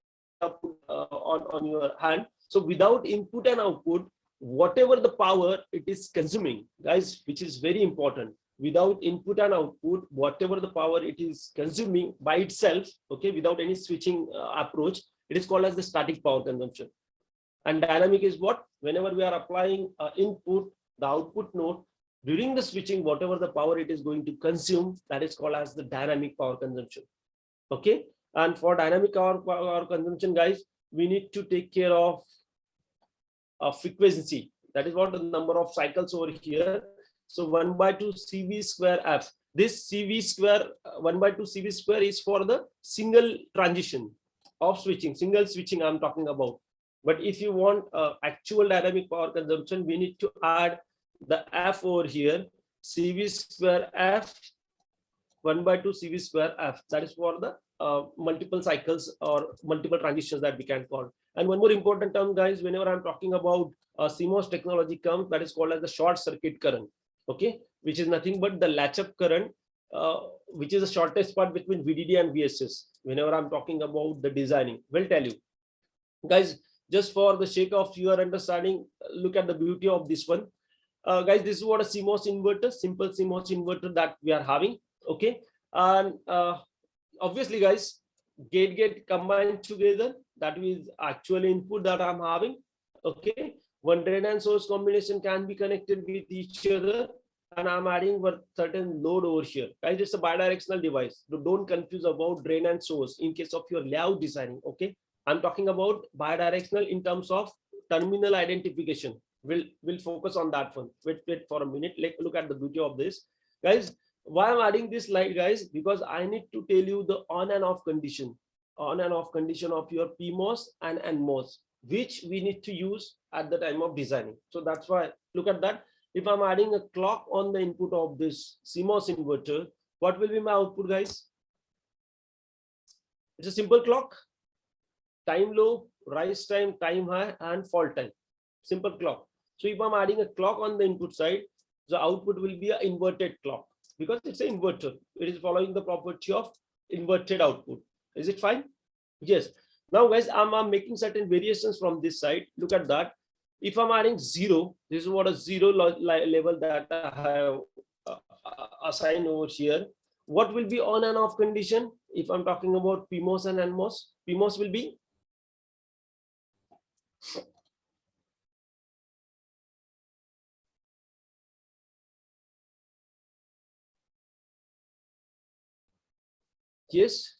you put on your hand. So without input and output, whatever the power it is consuming, guys, which is very important. Without input and output, whatever the power it is consuming by itself, okay, without any switching approach, it is called as the static power consumption. And dynamic is what? Whenever we are applying input, the output node, during the switching, whatever the power it is going to consume, that is called as the dynamic power consumption. Okay. And for dynamic power consumption, guys, we need to take care of frequency. That is what the number of cycles over here. So 1/2 CV square F. This CV square, 1/2 CV square is for the single transition of switching, single switching I'm talking about. But if you want actual dynamic power consumption, we need to add the F over here, CV square F, 1/2 CV square F. That is for the multiple cycles or multiple transitions that we can call. And one more important term, guys, whenever I'm talking about CMOS technology comes, that is called as the short circuit current, okay, which is nothing but the latch-up current, which is the shortest part between VDD and VSS. Whenever I'm talking about the designing, we'll tell you. Guys, just for the sake of your understanding, look at the beauty of this one. Guys, this is what a CMOS inverter, simple CMOS inverter that we are having, okay. And obviously, guys, gate combined together, that is actual input that I'm having, okay. One drain and source combination can be connected with each other, and I'm adding one certain load over here. Guys, it's a bidirectional device. So don't confuse about drain and source in case of your layout designing, okay. I'm talking about bidirectional in terms of terminal identification. We'll focus on that one. Wait for a minute. Look at the beauty of this, guys. Why I'm adding this slide, guys? Because I need to tell you the on and off condition of your PMOS and NMOS, which we need to use at the time of designing. So that's why, look at that. If I'm adding a clock on the input of this CMOS inverter, what will be my output, guys? It's a simple clock. Time low, rise time, time high, and fall time. Simple clock. So if I'm adding a clock on the input side, the output will be an inverted clock, because it's an inverter. It is following the property of inverted output. Is it fine? Yes. Now, guys, I'm making certain variations from this side. Look at that. If I'm adding 0, this is what a 0 level that I have assigned over here. What will be on and off condition? If I'm talking about PMOS and NMOS, PMOS will be yes.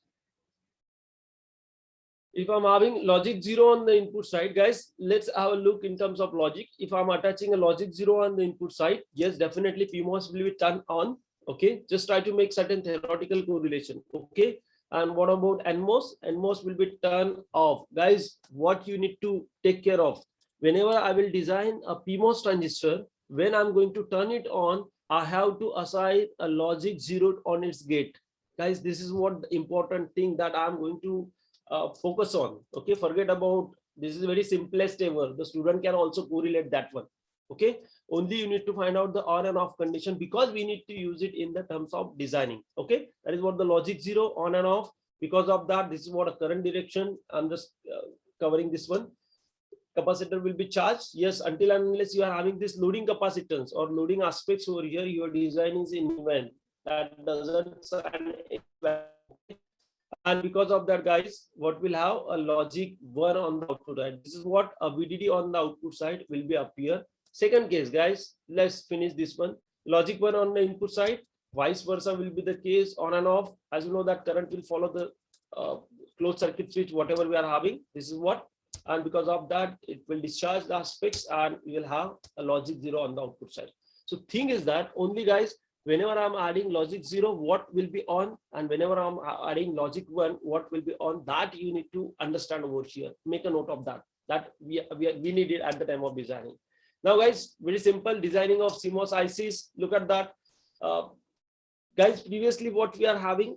If I'm having logic 0 on the input side, guys, let's have a look in terms of logic. If I'm attaching a logic 0 on the input side, yes, definitely PMOS will be turned on. Okay, just try to make certain theoretical correlation. Okay, and what about NMOS? NMOS will be turned off. Guys, what you need to take care of, whenever I will design a PMOS transistor, when I'm going to turn it on, I have to assign a logic 0 on its gate. Guys, this is what the important thing that I'm going to focus on. Okay, forget about this is very simplest ever. The student can also correlate that one. Okay, only you need to find out the on and off condition, because we need to use it in the terms of designing. Okay, that is what the logic 0 on and off. Because of that, this is what a current direction. I'm just covering this one. Capacitor will be charged. Yes, until and unless you are having this loading capacitance or loading aspects over here, your design is invent. That doesn't sign. And because of that, guys, what will have a logic 1 on the output side. This is what a VDD on the output side will be appear. Second case, guys, let's finish this one. Logic 1 on the input side, vice versa will be the case on and off. As you know, that current will follow the closed circuit switch, whatever we are having. This is what, and because of that, it will discharge the aspects and we will have a logic 0 on the output side. So thing is that only, guys, whenever I'm adding logic 0, what will be on, and whenever I'm adding logic 1, what will be on, that you need to understand over here. Make a note of that. That we need it at the time of designing. Now, guys, very simple designing of CMOS ICs. Look at that. Guys, previously what we are having,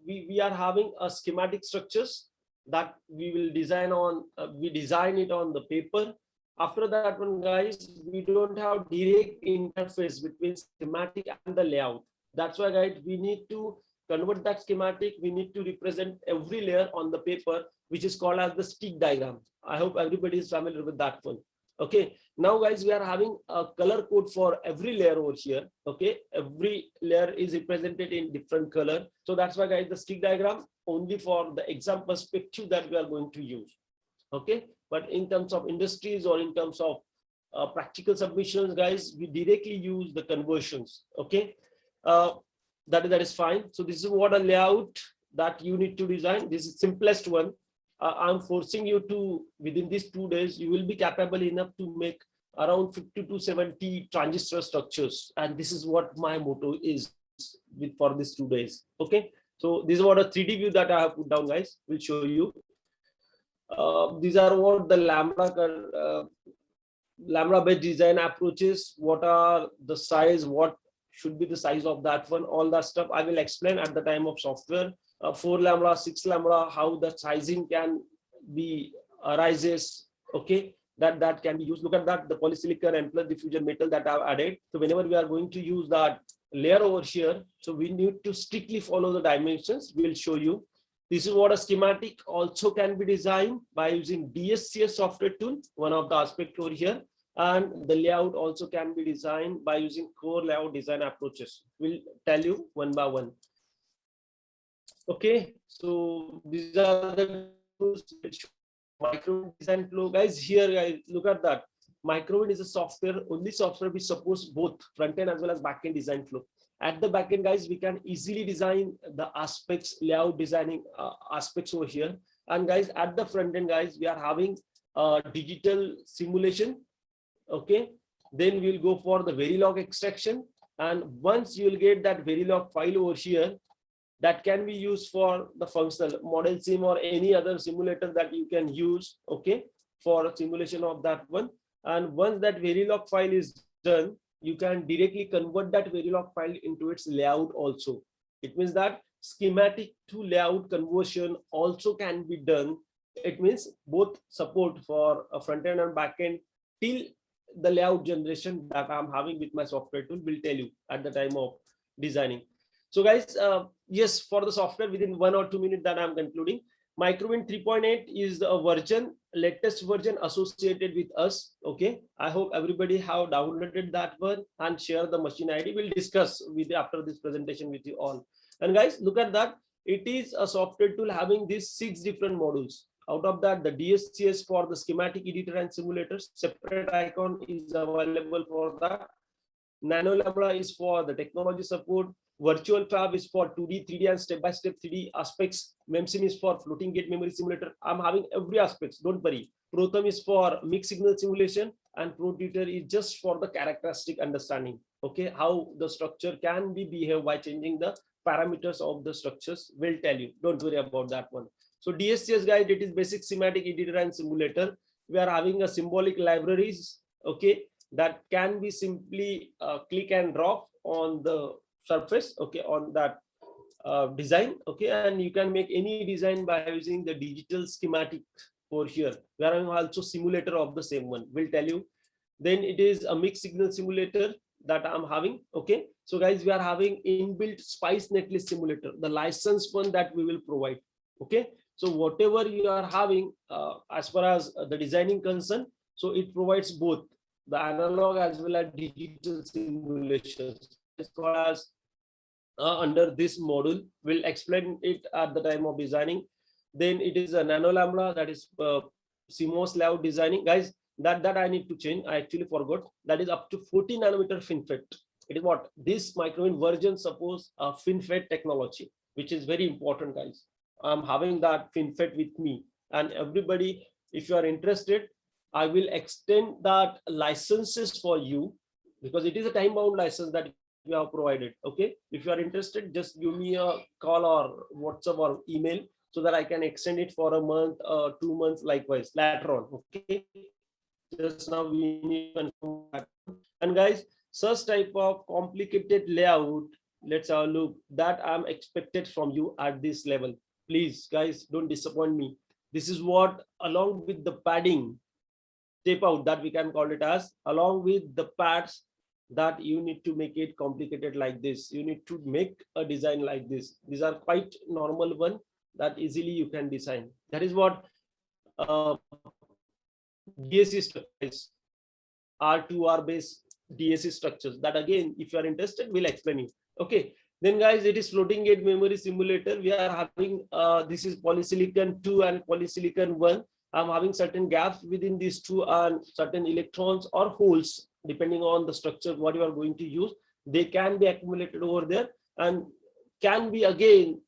we are having a schematic structures that we will design on, we design it on the paper. After that one, guys, we don't have direct interface between schematic and the layout. That's why, guys, we need to convert that schematic. We need to represent every layer on the paper, which is called as the stick diagram. I hope everybody is familiar with that one. Okay, now guys, we are having a color code for every layer over here. Okay, every layer is represented in different color. So that's why, guys, the stick diagram only for the exam perspective that we are going to use. Okay, but in terms of industries or in terms of practical submissions, guys, we directly use the conversions. Okay, that is fine. So this is what a layout that you need to design. This is simplest one. I'm forcing you to, within these 2 days, you will be capable enough to make around 50 to 70 transistor structures. And this is what my motto is for these 2 days. Okay, so this is what a 3D view that I have put down, guys, will show you. These are what the lambda based design approaches. What are the size, what should be the size of that one, all that stuff I will explain at the time of software. 4 lambda, 6 lambda, how the sizing can be arises. Okay, that can be used. Look at that, the polysilicon and plus diffusion metal that I've added. So whenever we are going to use that layer over here, so we need to strictly follow the dimensions. We'll show you. This is what a schematic also can be designed by using DSCS software tool, one of the aspects over here. And the layout also can be designed by using core layout design approaches. We'll tell you one by one. Okay, so these are the tools which Microwind design flow. Guys, here, guys, look at that. Microwind is a software, only software which supports both front end as well as back end design flow. At the back end, guys, we can easily design the aspects, layout designing aspects over here. And guys, at the front end, guys, we are having digital simulation. Okay, then we'll go for the Verilog extraction. And once you will get that Verilog file over here, that can be used for the functional model sim or any other simulator that you can use, okay, for a simulation of that one. And once that Verilog file is done, you can directly convert that Verilog file into its layout also. It means that schematic to layout conversion also can be done. It means both support for a front end and back end till the layout generation that I'm having with my software tool will tell you at the time of designing. So guys, yes, for the software within 1 or 2 minutes that I'm concluding. Microwind 3.8 is a version, latest version associated with us. Okay, I hope everybody have downloaded that one and share the machine ID. We'll discuss with you after this presentation with you all. And guys, look at that. It is a software tool having these 6 different modules. Out of that, the DSCS for the schematic editor and simulators, separate icon is available for that. Nano Lambda is for the technology support. Virtual Fab is for 2D, 3D and step-by-step 3D aspects. MEMSIM is for floating gate memory simulator. I'm having every aspects, don't worry. Prothum is for mixed signal simulation and ProTutor is just for the characteristic understanding. Okay, how the structure can be behave by changing the parameters of the structures. We'll tell you, don't worry about that one. So DSCS guide, it is basic schematic editor and simulator. We are having a symbolic libraries, okay, that can be simply click and drop on the surface, okay, on that design, okay, and you can make any design by using the digital schematic over here. We are having also simulator of the same one. We'll tell you. Then it is a mixed signal simulator that I'm having. Okay, so guys, we are having inbuilt Spice Netlist simulator, the licensed one that we will provide. Okay, so whatever you are having as far as the designing concern, so it provides both the analog as well as digital simulations. As far as under this module, we'll explain it at the time of designing. Then it is a Nano Lambda, that is CMOS layout designing. Guys, that I need to change. I actually forgot. That is up to 40 nanometer FinFET. It is what this Microwind version supports FinFET technology, which is very important, guys. I'm having that FinFET with me, and everybody, if you are interested, I will extend that licenses for you because it is a time-bound license that we have provided. Okay, if you are interested, just give me a call or WhatsApp or email so that I can extend it for a month, 2 months, likewise later on. Okay, just now we need to confirm that. And guys, such type of complicated layout, let's have a look, that I'm expected from you at this level. Please, guys, don't disappoint me. This is what, along with the padding tape out that we can call it as, along with the pads, that you need to make it complicated like this. You need to make a design like this. These are quite normal one that easily you can design. That is what DSC structures, R2R based DSC structures. That again, if you are interested, we'll explain you. Okay. Then guys, it is floating gate memory simulator. We are having this is polysilicon 2 and polysilicon 1. I'm having certain gaps within these two and certain electrons or holes, depending on the structure what you are going to use. They can be accumulated over there and can be again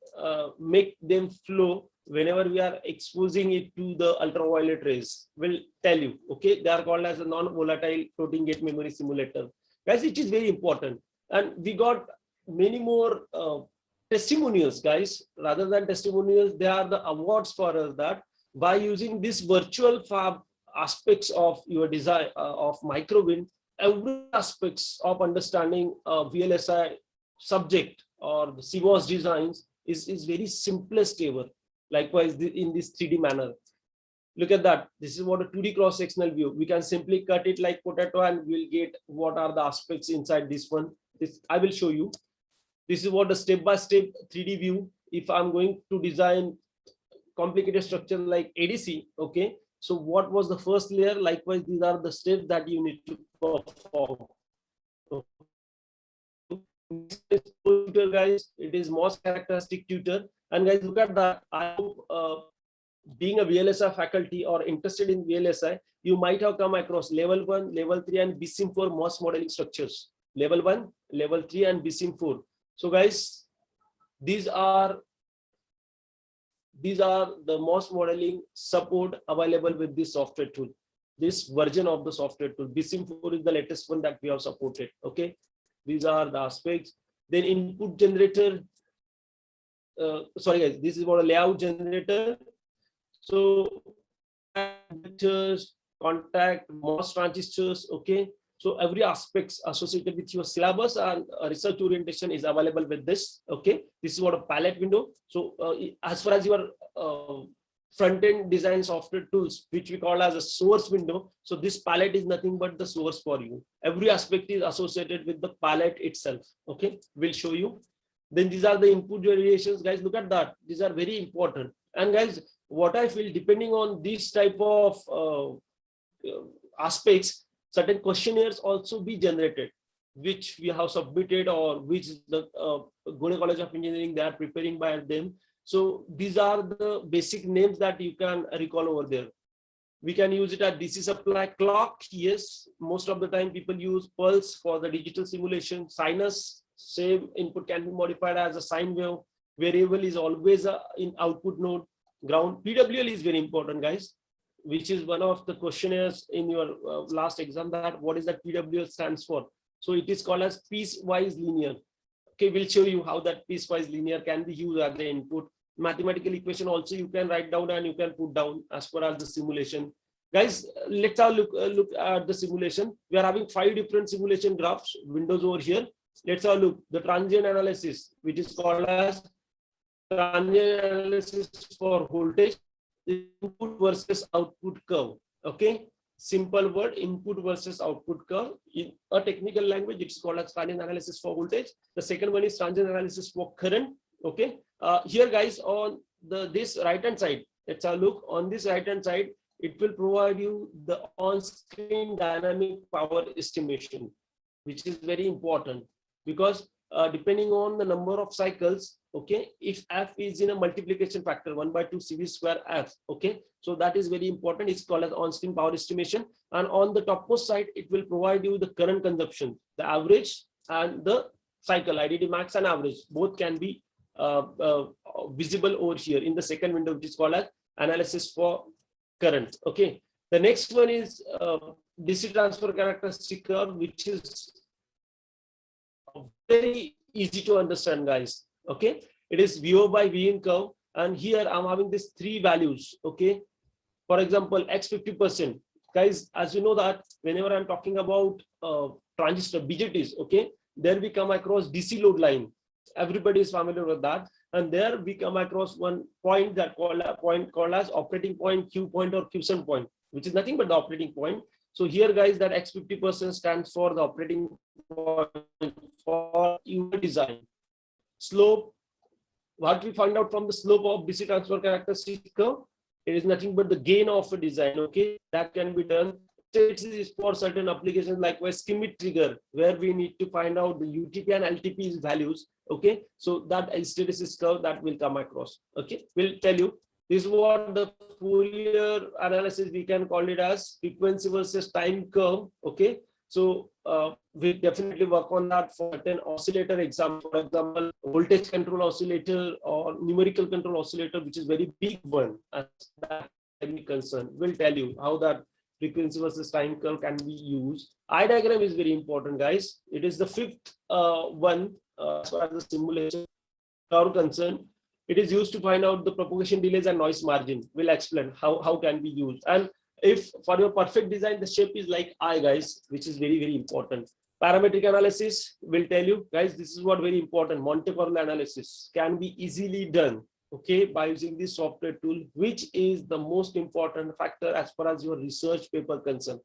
make them flow whenever we are exposing it to the ultraviolet rays. We'll tell you. Okay, they are called as a non-volatile floating gate memory simulator. Guys, it is very important, and we got many more testimonials, guys. Rather than testimonials, they are the awards for us that by using this virtual fab aspects of your design of microwind, every aspects of understanding VLSI subject or the CMOS designs is very simplest ever. Likewise, in this 3D manner. Look at that. This is what a 2D cross-sectional view. We can simply cut it like potato and we'll get what are the aspects inside this one. This I will show you. This is what a step-by-step 3D view. If I'm going to design complicated structure like ADC, okay. So what was the first layer? Likewise, these are the steps that you need to perform. Tutor, guys, it is most characteristic tutor. And guys, look at that. I hope being a VLSI faculty or interested in VLSI, you might have come across level 1, level 3, and BSIM 4 MOS modeling structures. Level 1, level 3, and BSIM 4. So guys, these are the MOS modeling support available with this software tool. This version of the software tool. BSIM 4 is the latest one that we have supported. Okay, these are the aspects. Then input generator. Sorry guys, this is what a layout generator. So contact MOS transistors. Okay, so every aspects associated with your syllabus and research orientation is available with this. Okay, this is what a palette window. So as far as your front-end design software tools, which we call as a source window, so this palette is nothing but the source for you. Every aspect is associated with the palette itself. Okay, we'll show you. Then these are the input variations, guys. Look at that. These are very important. And guys, what I feel, depending on these type of aspects, certain questionnaires also be generated, which we have submitted or which the Gune College of Engineering, they are preparing by them. So these are the basic names that you can recall over there. We can use it at DC supply clock. Yes, most of the time people use pulse for the digital simulation. Sinus, same input can be modified as a sine wave. Variable is always in output node. Ground. PWL is very important, guys, which is one of the questionnaires in your last exam, that what is that PWL stands for. So it is called as piecewise linear. Okay, we'll show you how that piecewise linear can be used as the input. Mathematical equation also you can write down and you can put down as far as the simulation. Guys, let's have a look at the simulation. We are having 5 different simulation graphs, windows over here. Let's have a look. The transient analysis, which is called as transient analysis for voltage, input versus output curve. Okay, simple word, input versus output curve. In a technical language, it's called as transient analysis for voltage. The second one is transient analysis for current. Okay, here guys, on this right hand side, let's have a look. On this right hand side, it will provide you the on-screen dynamic power estimation, which is very important, because depending on the number of cycles, okay, if F is in a multiplication factor 1/2 CV square F, okay, so that is very important. It's called as on-screen power estimation. And on the topmost side, it will provide you the current consumption, the average and the cycle, IDD max and average, both can be visible over here in the second window, which is called as analysis for current. Okay, the next one is DC transfer characteristic curve, which is very easy to understand, guys. Okay, it is VO by Vin curve, and here I'm having these 3 values. Okay, for example, X 50%. Guys, as you know that whenever I'm talking about transistor BJTs, okay, there we come across DC load line. Everybody is familiar with that. And there we come across one point that called as operating point, Q point or quiescent point, which is nothing but the operating point. So here guys, that X50% stands for the operating point for your design. Slope, what we find out from the slope of BC transfer characteristic curve, it is nothing but the gain of a design. Okay, that can be done. It is for certain applications like schemic trigger, where we need to find out the UTP and LTP values. Okay, so that hysteresis curve that will come across. Okay, we'll tell you. This is what the Fourier analysis, we can call it as frequency versus time curve. Okay, so we definitely work on that for certain oscillator example. For example, voltage control oscillator or numerical control oscillator, which is very big one as that can be concerned. We'll tell you how that frequency versus time curve can be used. Eye diagram is very important, guys. It is the fifth one as far as the simulation curve concerned. It is used to find out the propagation delays and noise margin. We'll explain how can be used. And if for your perfect design, the shape is like eye, guys, which is very, very important. Parametric analysis will tell you, guys, this is what very important. Monte Carlo analysis can be easily done, okay, by using this software tool, which is the most important factor as far as your research paper concerned.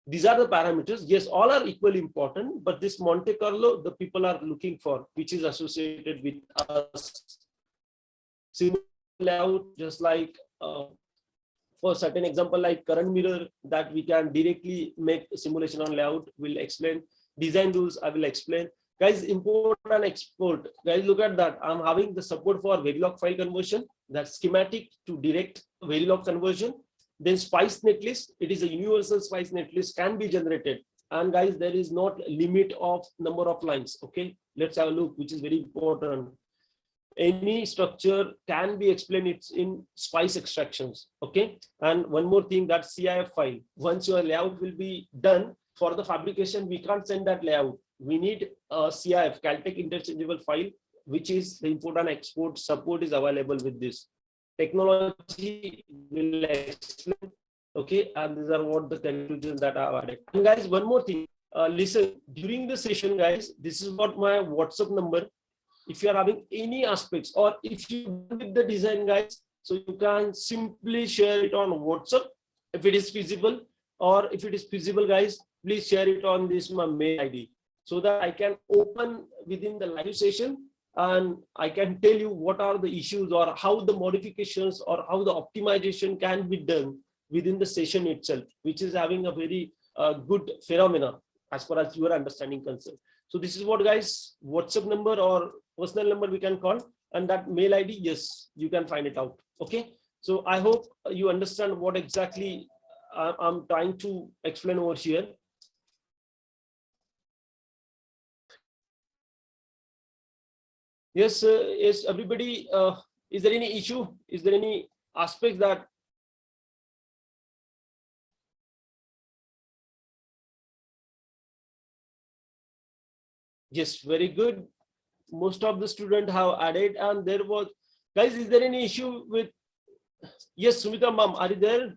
These are the parameters. Yes, all are equally important, but this Monte Carlo, the people are looking for, which is associated with us. Similar layout, just like for certain example like current mirror, that we can directly make simulation on layout. We'll explain design rules. I will explain, guys. Import and export, guys, look at that. I'm having the support for Verilog file conversion, that schematic to direct Verilog conversion. Then SPICE netlist, it is a universal SPICE netlist, can be generated. And guys, there is not limit of number of lines. Okay, let's have a look, which is very important. Any structure can be explained, it's in SPICE extractions. Okay, and one more thing, that CIF file, once your layout will be done for the fabrication, we can't send that layout. We need a CIF, Caltech interchangeable file, which is the import and export support is available with this. Technology will explain. Okay, and these are what the conclusions that are added. And guys, one more thing, listen, during the session, guys, this is what my WhatsApp number. If you are having any aspects, or if you with the design, guys, so you can simply share it on WhatsApp if it is feasible, or if it is feasible, guys, please share it on this my mail ID, so that I can open within the live session and I can tell you what are the issues or how the modifications or how the optimization can be done within the session itself, which is having a very good phenomena as far as your understanding concerned. So this is what, guys, WhatsApp number or personal number we can call, and that mail ID, yes, you can find it out. Okay, so I hope you understand what exactly I'm trying to explain over here. Yes, yes, everybody, is there any issue? Is there any aspect that yes, very good. Most of the students have added, and there was, guys, is there any issue with, yes, Sumita ma'am, are you there?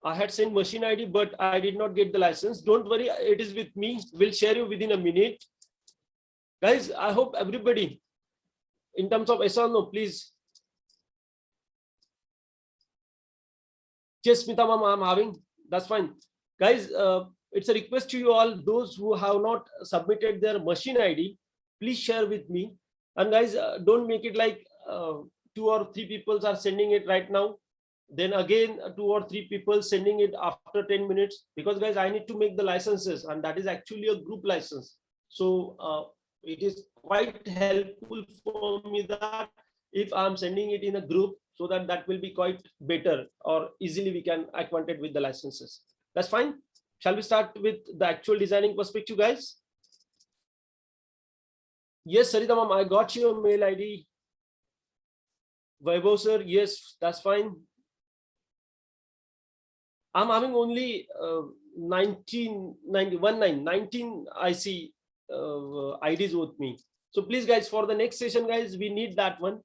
I had sent machine ID, but I did not get the license. Don't worry, it is with me. We'll share you within a minute. Guys, I hope everybody, in terms of yes or no, please. Yes, Smita ma'am, I'm having, that's fine. Guys, it's a request to you all, those who have not submitted their machine ID, please share with me. And guys, don't make it like 2 or 3 people are sending it right now. Then again, 2 or 3 people sending it after 10 minutes, because guys, I need to make the licenses, and that is actually a group license. So it is quite helpful for me that if I'm sending it in a group, so that will be quite better, or easily we can acquainted with the licenses. That's fine. Shall we start with the actual designing perspective, guys? Yes, Sarita ma'am, I got your mail ID. Vaibhav sir, yes, that's fine. I'm having only 19 I see IDs with me. So please, guys, for the next session, guys, we need that one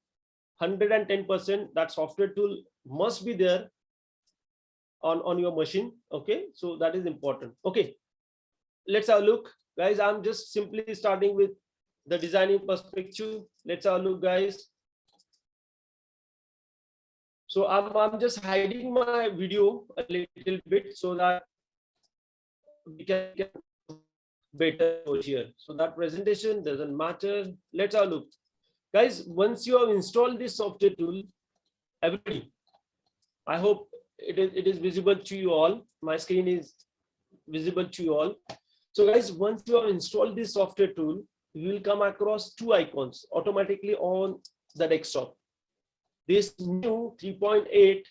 110%. That software tool must be there on your machine. Okay, so that is important. Okay, let's have a look, guys. I'm just simply starting with the designing perspective. Let's have a look, guys. So I'm just hiding my video a little bit so that we can better over here. So that presentation doesn't matter. Let's have a look. Guys, once you have installed this software tool, everybody, I hope it is visible to you all. My screen is visible to you all. So guys, once you have installed this software tool, you will come across two icons automatically on the desktop. This new 3.8,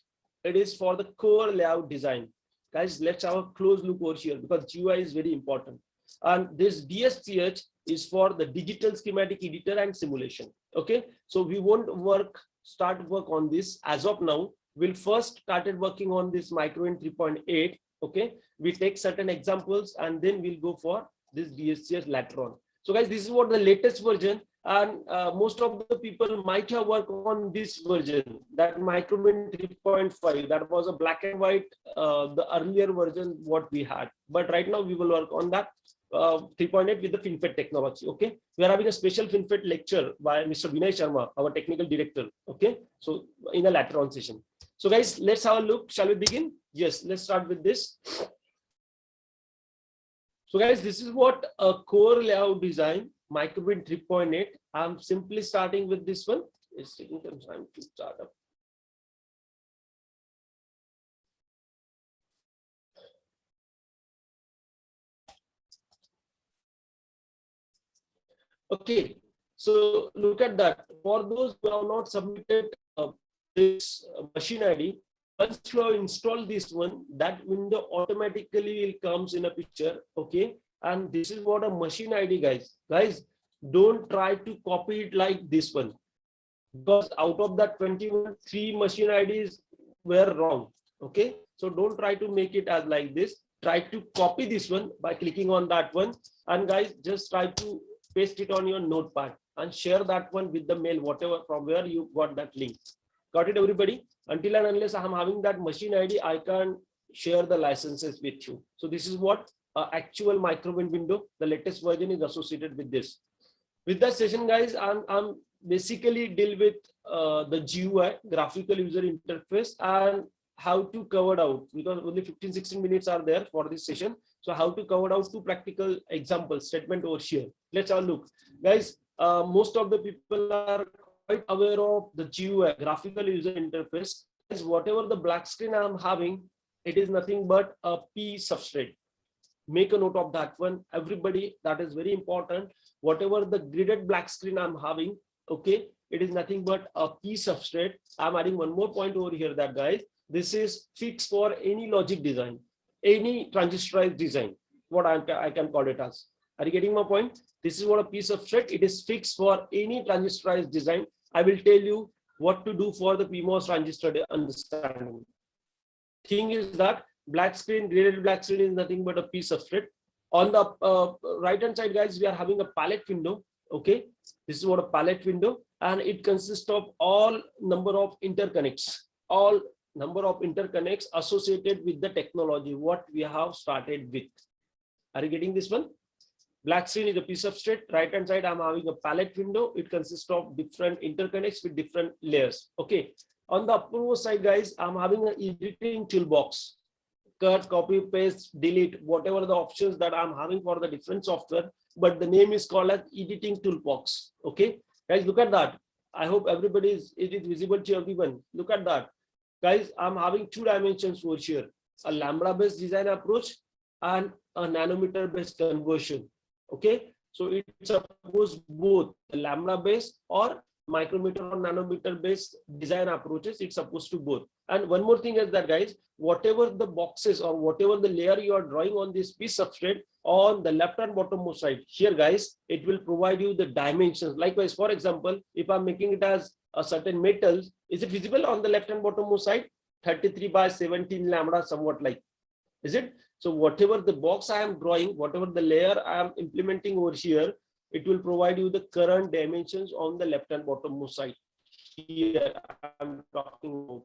it is for the core layout design. Guys, let's have a close look over here because GUI is very important. And this DSCH is for the digital schematic editor and simulation. Okay, so we won't start work on this as of now. We'll first started working on this Microvin 3.8. Okay, we take certain examples and then we'll go for this DSCH later on. So guys, this is what the latest version, and most of the people might have worked on this version, that Microvin 3.5. That was a black and white, the earlier version what we had. But right now we will work on that 3.8 with the FinFET technology. Okay, we are having a special FinFET lecture by Mr. Vinay Sharma, our technical director. Okay, so in a later on session. So guys, let's have a look. Shall we begin? Yes, let's start with this. So guys, this is what a core layout design, Microvin 3.8. I'm simply starting with this one. It's taking some time to start up. Okay, so look at that. For those who have not submitted this machine ID, once you have installed this one, that window automatically will comes in a picture. Okay, and this is what a machine ID, guys. Guys, don't try to copy it like this one, because out of that 21, 3 machine IDs were wrong. Okay, so don't try to make it as like this. Try to copy this one by clicking on that one, and guys, just try to paste it on your notepad and share that one with the mail, whatever from where you got that link. Got it, everybody? Until and unless I'm having that machine ID, I can't share the licenses with you. So this is what actual Microvin window, the latest version, is associated with this. With that session, guys, I'm basically deal with the GUI, graphical user interface, and how to cover out, because only 15-16 minutes are there for this session. So how to cover out 2 practical examples statement over here. Let's have a look, guys. Most of the people are quite aware of the GUI, graphical user interface. Is whatever the black screen I'm having, it is nothing but a P substrate. Make a note of that one, everybody. That is very important. Whatever the gridded black screen I'm having, okay, it is nothing but a P substrate. I'm adding one more point over here, that guys, this is fixed for any logic design, any transistorized design, what I can call it as. Are you getting my point? This is what a P substrate, it is fixed for any transistorized design. I will tell you what to do for the PMOS transistor understanding. Thing is that black screen, graded black screen is nothing but a P substrate. On the right hand side, guys, we are having a palette window. Okay, this is what a palette window, and it consists of all number of interconnects, all number of interconnects associated with the technology what we have started with. Are you getting this one? Black screen is a P substrate. Right hand side, I'm having a palette window. It consists of different interconnects with different layers. Okay. On the uppermost side, guys, I'm having an editing toolbox. Cut, copy, paste, delete, whatever the options that I'm having for the different software, but the name is called as editing toolbox. Okay, guys, look at that. I hope everybody it is visible to everyone. Look at that, guys. I'm having 2 dimensions over here: a lambda based design approach and a nanometer based conversion. Okay, so it suppose both the lambda based or micrometer or nanometer based design approaches. It's supposed to both. And one more thing is that, guys, whatever the boxes or whatever the layer you are drawing on this P substrate, on the left and bottommost side here, guys, it will provide you the dimensions. Likewise, for example, if I'm making it as a certain metal, is it visible on the left and bottommost side? 33 by 17 lambda, somewhat like, is it? So whatever the box I am drawing, whatever the layer I am implementing over here, it will provide you the current dimensions on the left and bottommost side. Here I'm talking about.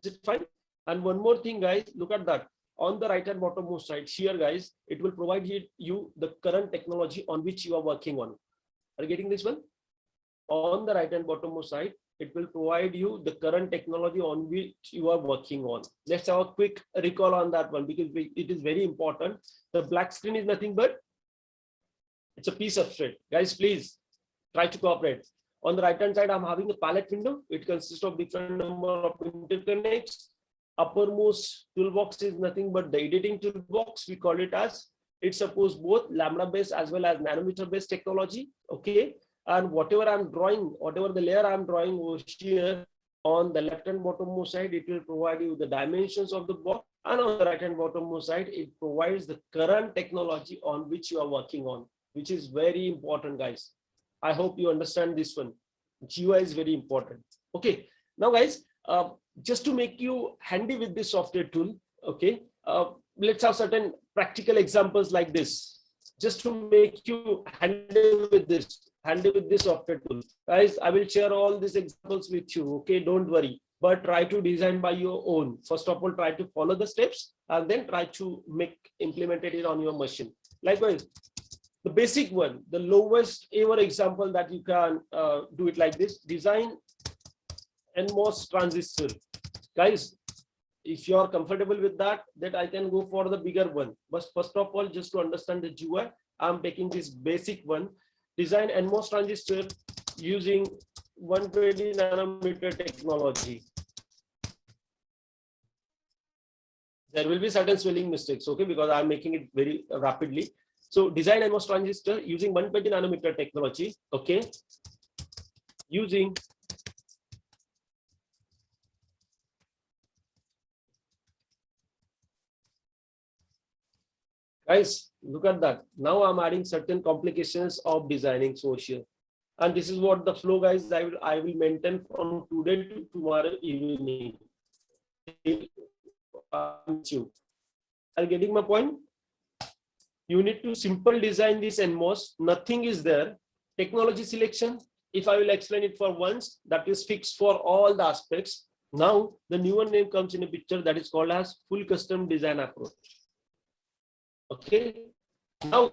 Is it fine? And one more thing, guys, look at that. On the right and bottommost side here, guys, it will provide you the current technology on which you are working on. Are you getting this one? On the right and bottommost side, It will provide you the current technology on which you are working on. Let's have a quick recall on that one because it is very important. The black screen is nothing but it's a piece of substrate. Guys, please try to cooperate. On the right hand side, I'm having a palette window. It consists of different number of interconnects. Uppermost toolbox is nothing but the editing toolbox. We call it as, it supports both lambda based as well as nanometer based technology. Okay. And whatever I'm drawing, whatever the layer I'm drawing over here on the left and bottom side, it will provide you the dimensions of the box. And on the right and bottom side, it provides the current technology on which you are working on, which is very important, guys. I hope you understand this one. GUI is very important. Okay. Now, guys, just to make you handy with this software tool, okay, let's have certain practical examples like this, just to make you handy with this software tool. Guys, I will share all these examples with you. Okay, don't worry, but try to design by your own. First of all, try to follow the steps and then try to implement it on your machine. Likewise, the basic one, the lowest ever example that you can do it like this: design NMOS transistor. Guys, if you are comfortable with that, then I can go for the bigger one. But first of all, just to understand the GUI, I'm taking this basic one. Design NMOS transistor using 120 nanometer technology. There will be certain spelling mistakes, okay, because I'm making it very rapidly. So design NMOS transistor using 120 nanometer technology, okay, using guys, look at that. Now I'm adding certain complications of designing social. And this is what the flow, guys, I will maintain from today to tomorrow evening. Are you getting my point? You need to simple design this NMOS. Nothing is there. Technology selection, if I will explain it for once, that is fixed for all the aspects. Now the newer name comes in a picture, that is called as full custom design approach. Okay. Now,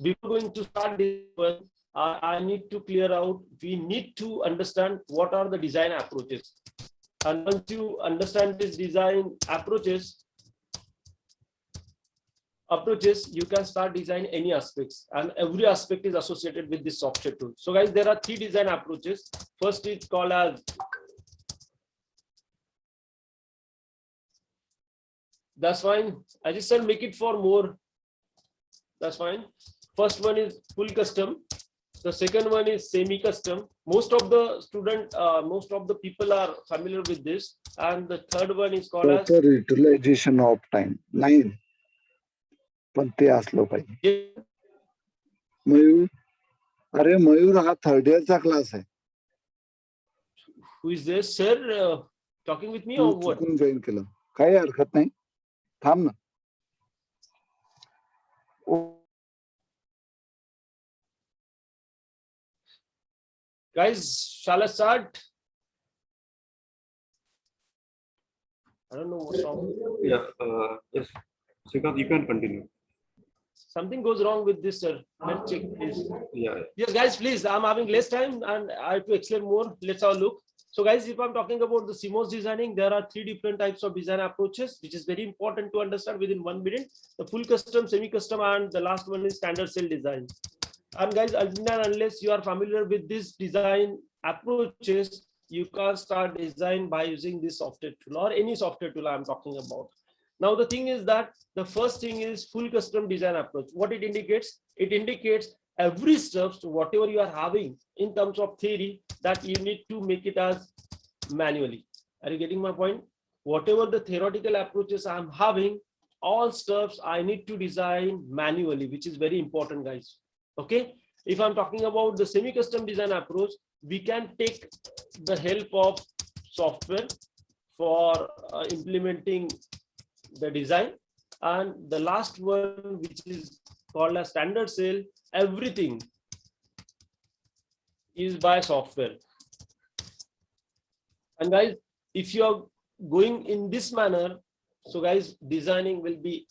before going to start this one, I need to clear out, we need to understand what are the design approaches. And once you understand this design approaches, you can start design any aspects, and every aspect is associated with this software tool. So guys, there are 3 design approaches. First is called as, that's fine. I just said make it for more. That's fine. First one is full custom. The second one is semi-custom. Most of the people are familiar with this. And the third one is called as proper utilization of time. 9. पण ते असलं पाहिजे. मयूर, अरे मयूर हा 3rd year class आहे. Who is this, sir? Talking with me or what? चुकून join केलं. काही हरकत नाही. थांब ना. Guys, shall I start? I don't know what's wrong. Yeah, yes. Srikanth, you can continue. Something goes wrong with this, sir. Let's check, please. Yeah. Yes, guys, please. I'm having less time and I have to explain more. Let's have a look. So, guys, if I'm talking about the CMOS designing, there are 3 different types of design approaches, which is very important to understand within 1 minute. The full custom, semi-custom, and the last one is standard cell design. And guys, unless you are familiar with these design approaches, you can't start design by using this software tool or any software tool I'm talking about. Now, the thing is that the first thing is full custom design approach. What it indicates? It indicates every steps to whatever you are having in terms of theory that you need to make it as manually. Are you getting my point? Whatever the theoretical approaches I'm having, all steps I need to design manually, which is very important, guys. Okay. If I'm talking about the semi-custom design approach, we can take the help of software for implementing the design. And the last one, which is called a standard cell, everything is by software. And guys, if you are going in this manner, so guys, designing will be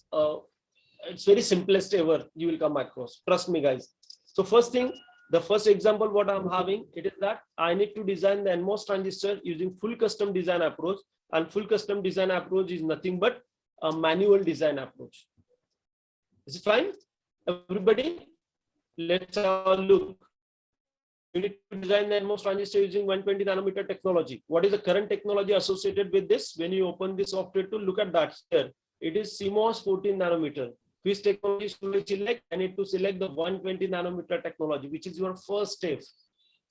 it's very simplest ever you will come across. Trust me, guys. So first thing, The first example what I'm having, it is that I need to design the NMOS transistor using full custom design approach, and full custom design approach is nothing but a manual design approach. Is it fine? Everybody, let's have a look. You need to design the NMOS transistor using 120 nanometer technology. What is the current technology associated with this? When you open this software tool, look at that here. It is CMOS 14 nanometer. Which technology should I select? I need to select the 120 nanometer technology, which is your first step.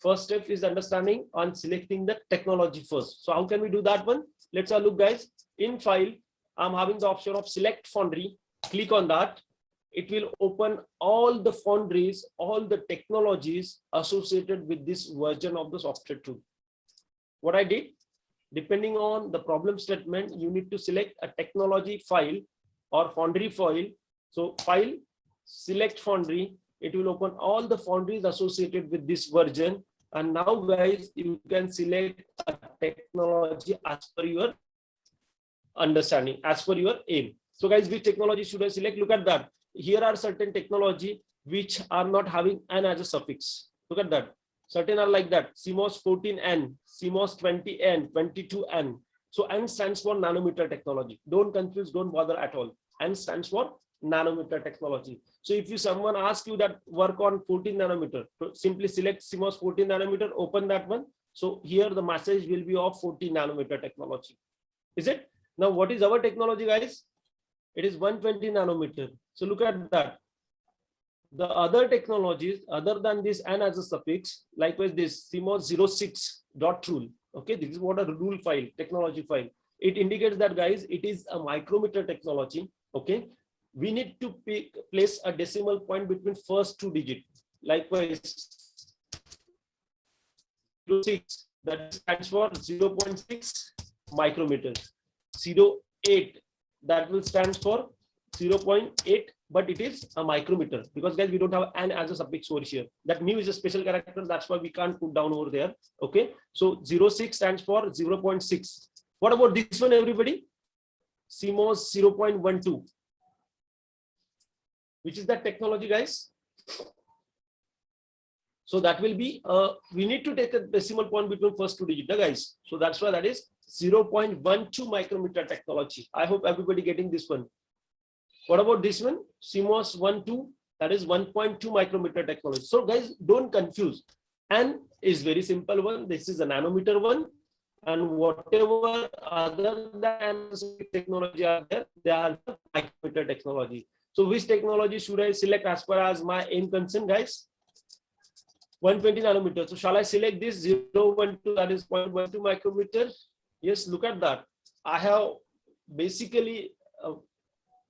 First step is understanding on selecting the technology first. So how can we do that one? Let's have a look, guys. In file, I'm having the option of select foundry. Click on that. It will open all the foundries, all the technologies associated with this version of the software tool. What I did, depending on the problem statement, you need to select a technology file or foundry file. So file, select foundry, it will open all the foundries associated with this version. And now guys, you can select a technology as per your understanding, as per your aim. So guys, which technology should I select? Look at that. Here are certain technology which are not having N as a suffix. Look at that. Certain are like that. CMOS 14N, CMOS 20N, 22N. So N stands for nanometer technology. Don't confuse, don't bother at all. N stands for nanometer technology. So if someone asks you that work on 14 nanometer, simply select CMOS 14 nanometer, open that one. So here the message will be of 14 nanometer technology. Is it? Now what is our technology, guys? It is 120 nanometer. So look at that. The other technologies other than this N as a suffix, likewise this CMOS 06.rule. Okay, this is what a rule file, technology file. It indicates that, guys, it is a micrometer technology. Okay, we need to place a decimal point between first two digits. Likewise, 06, that stands for 0.6 micrometers. 08, that will stand for 0.8, but it is a micrometer because, guys, we don't have N as a suffix over here. That mu is a special character, that's why we can't put down over there. Okay, so 06 stands for 0.6. What about this one, everybody? CMOS 0.12. Which is that technology, guys? So that will be, we need to take a decimal point between first two digits, guys. So that's why that is 0.12 micrometer technology. I hope everybody getting this one. What about this one? CMOS 12, that is 1.2 micrometer technology. So guys, don't confuse. N is very simple one. This is a nanometer one. And whatever other than technology are there, they are the micrometer technology. So which technology should I select as far as my aim concern, guys? 120 nanometer. So shall I select this 0.12, that is 0.12 micrometer? Yes, look at that. I have basically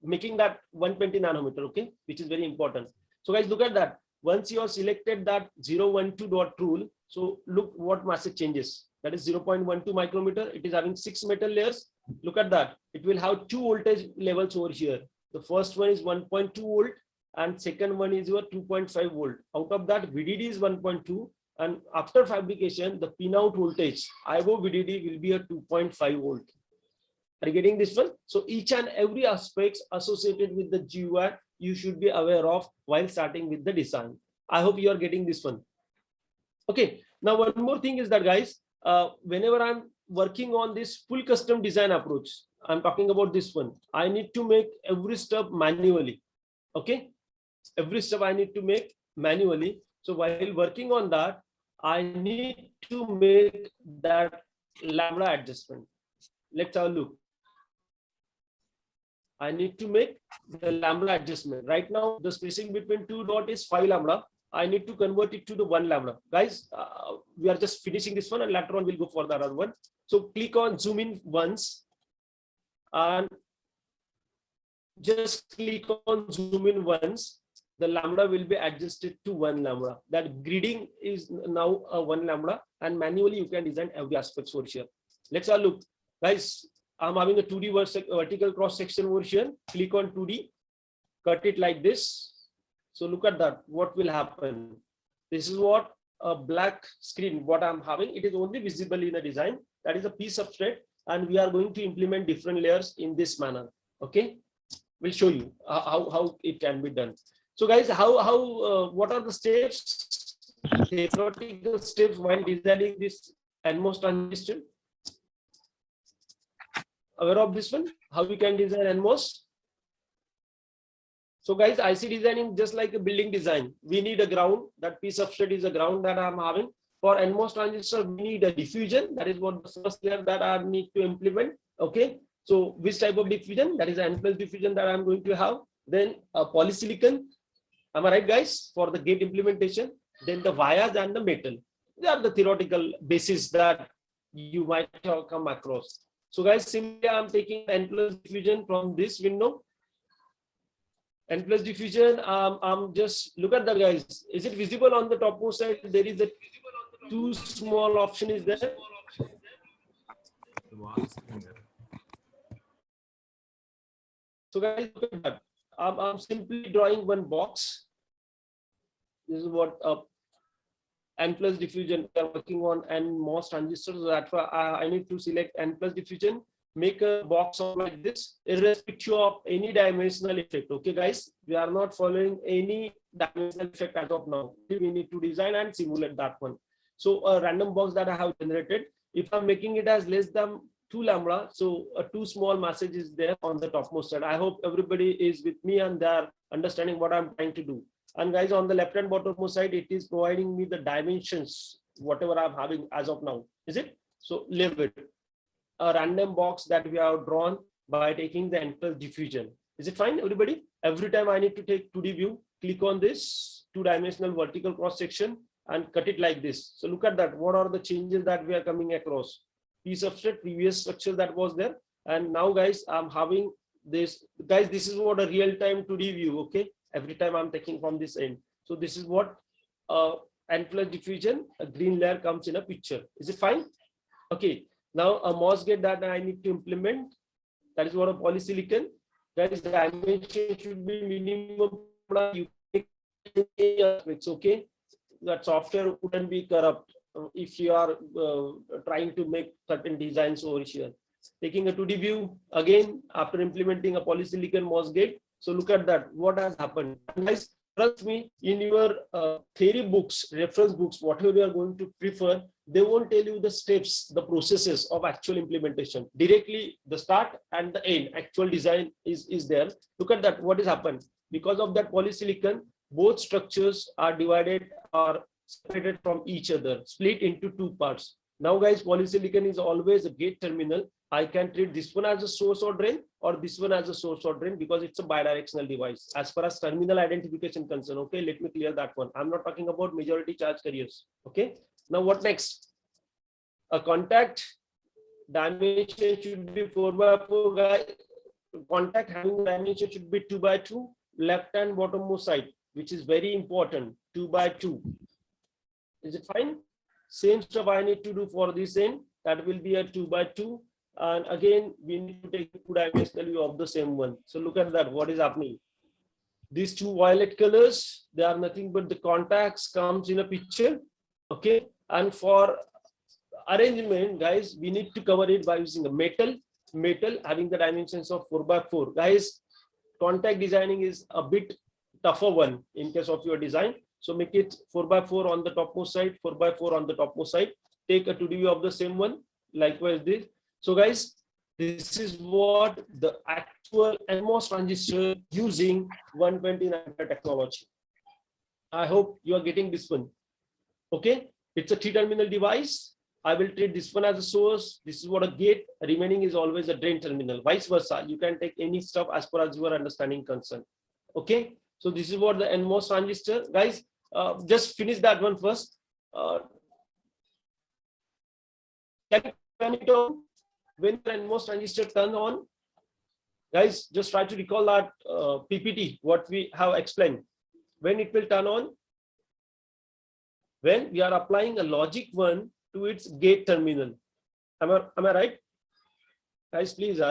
making that 120 nanometer, okay, which is very important. So guys, look at that. Once you have selected that 0.12.rule, so look what message changes. That is 0.12 micrometer. It is having 6 metal layers. Look at that. It will have 2 voltage levels over here. The first one is 1.2 volt and second one is your 2.5 volt. Out of that, VDD is 1.2, and after fabrication, the pinout voltage above VDD will be a 2.5 volt. Are you getting this one? So each and every aspect associated with the GUI, you should be aware of while starting with the design. I hope you are getting this one. Okay. Now, one more thing is that, guys, whenever I'm working on this full custom design approach, I'm talking about this one. I need to make every step manually. Okay. Every step I need to make manually. So while working on that, I need to make that lambda adjustment. Let's have a look. I need to make the lambda adjustment. Right now, the spacing between two dots is 5 lambda. I need to convert it to the 1 lambda. Guys, we are just finishing this one and later on we'll go for the other one. So click on zoom in once and just click on zoom in once. The lambda will be adjusted to 1 lambda. That gridding is now a 1 lambda, and manually you can design every aspect over here. Let's have a look. Guys, I'm having a 2D vertical cross section over here. Click on 2D, cut it like this. So look at that. What will happen? This is what a black screen, what I'm having. It is only visible in a design. That is a P substrate, and we are going to implement different layers in this manner. Okay, we'll show you how it can be done. So guys, what are the steps theoretical steps while designing this NMOS transistor? Aware of this one? How we can design NMOS? So guys, IC designing just like a building design. We need a ground. That piece of substrate is a ground that I'm having. For NMOS transistor, we need a diffusion. That is what the first layer that I need to implement. Okay. So which type of diffusion? That is N plus diffusion that I'm going to have. Then a polysilicon. Am I right, guys? For the gate implementation. Then the wires and the metal. They are the theoretical basis that you might have come across. So guys, simply I'm taking N plus diffusion from this window. N plus diffusion, I'm just look at that, guys. Is it visible on the topmost side? There is a two small option is there. So guys, look at that. I'm simply drawing one box. This is what N plus diffusion we are working on NMOS transistors. So that's why I need to select N plus diffusion. Make a box of like this, irrespective of any dimensional effect. Okay, guys, we are not following any dimensional effect as of now. We need to design and simulate that one. So a random box that I have generated, if I'm making it as less than 2 lambda, so a two small message is there on the topmost side. I hope everybody is with me and they are understanding what I'm trying to do. And guys, on the left and bottommost side, it is providing me the dimensions, whatever I'm having as of now. Is it? So leave it. A random box that we have drawn by taking the N plus diffusion. Is it fine, everybody? Every time I need to take 2D view, click on this two-dimensional vertical cross section and cut it like this. So look at that. What are the changes that we are coming across? Piece of substrate, previous structure that was there. And now, guys, I'm having this. Guys, this is what a real-time 2D view. Okay. Every time I'm taking from this end. So this is what N plus diffusion, a green layer comes in a picture. Is it fine? Okay. Now a MOS gate that I need to implement, that is what a polysilicon. That is the dimension should be minimum. It's okay. That software wouldn't be corrupt if you are trying to make certain designs over here. Taking a 2D view again after implementing a polysilicon MOS gate. So look at that. What has happened? Guys, trust me, in your theory books, reference books, whatever you are going to prefer, they won't tell you the steps, the processes of actual implementation. Directly the start and the end, actual design is there. Look at that, what has happened. Because of that polysilicon, both structures are divided or separated from each other, split into two parts. Now guys, polysilicon is always a gate terminal. I can treat this one as a source or drain or this one as a source or drain because it's a bidirectional device. As far as terminal identification concern, okay, let me clear that one. I'm not talking about majority charge carriers. Okay. Now what next? A contact dimension should be 4x4, guys. Contact having dimension should be 2x2, left and bottommost side, which is very important. 2x2. Is it fine? Same stuff I need to do for this end. That will be a 2x2. And again, we need to take two-dimensional view of the same one. So look at that. What is happening? These two violet colors, they are nothing but the contacts comes in a picture. Okay. And for arrangement, guys, we need to cover it by using a metal having the dimensions of 4x4. Guys, contact designing is a bit tougher one in case of your design. So make it 4x4 on the topmost side, 4x4 on the topmost side. Take a 2D view of the same one. Likewise this. So guys, this is what the actual NMOS transistor using 120 nanometer technology. I hope you are getting this one. Okay, it's a three-terminal device. I will treat this one as a source. This is what a gate. Remaining is always a drain terminal. Vice versa. You can take any stuff as per as your understanding concern. Okay, so this is what the NMOS transistor. Guys, just finish that one first. Can you turn it on? When the NMOS transistor turn on, guys, just try to recall that PPT, what we have explained. When it will turn on? When we are applying a logic 1 to its gate terminal. Am I right? Guys, please.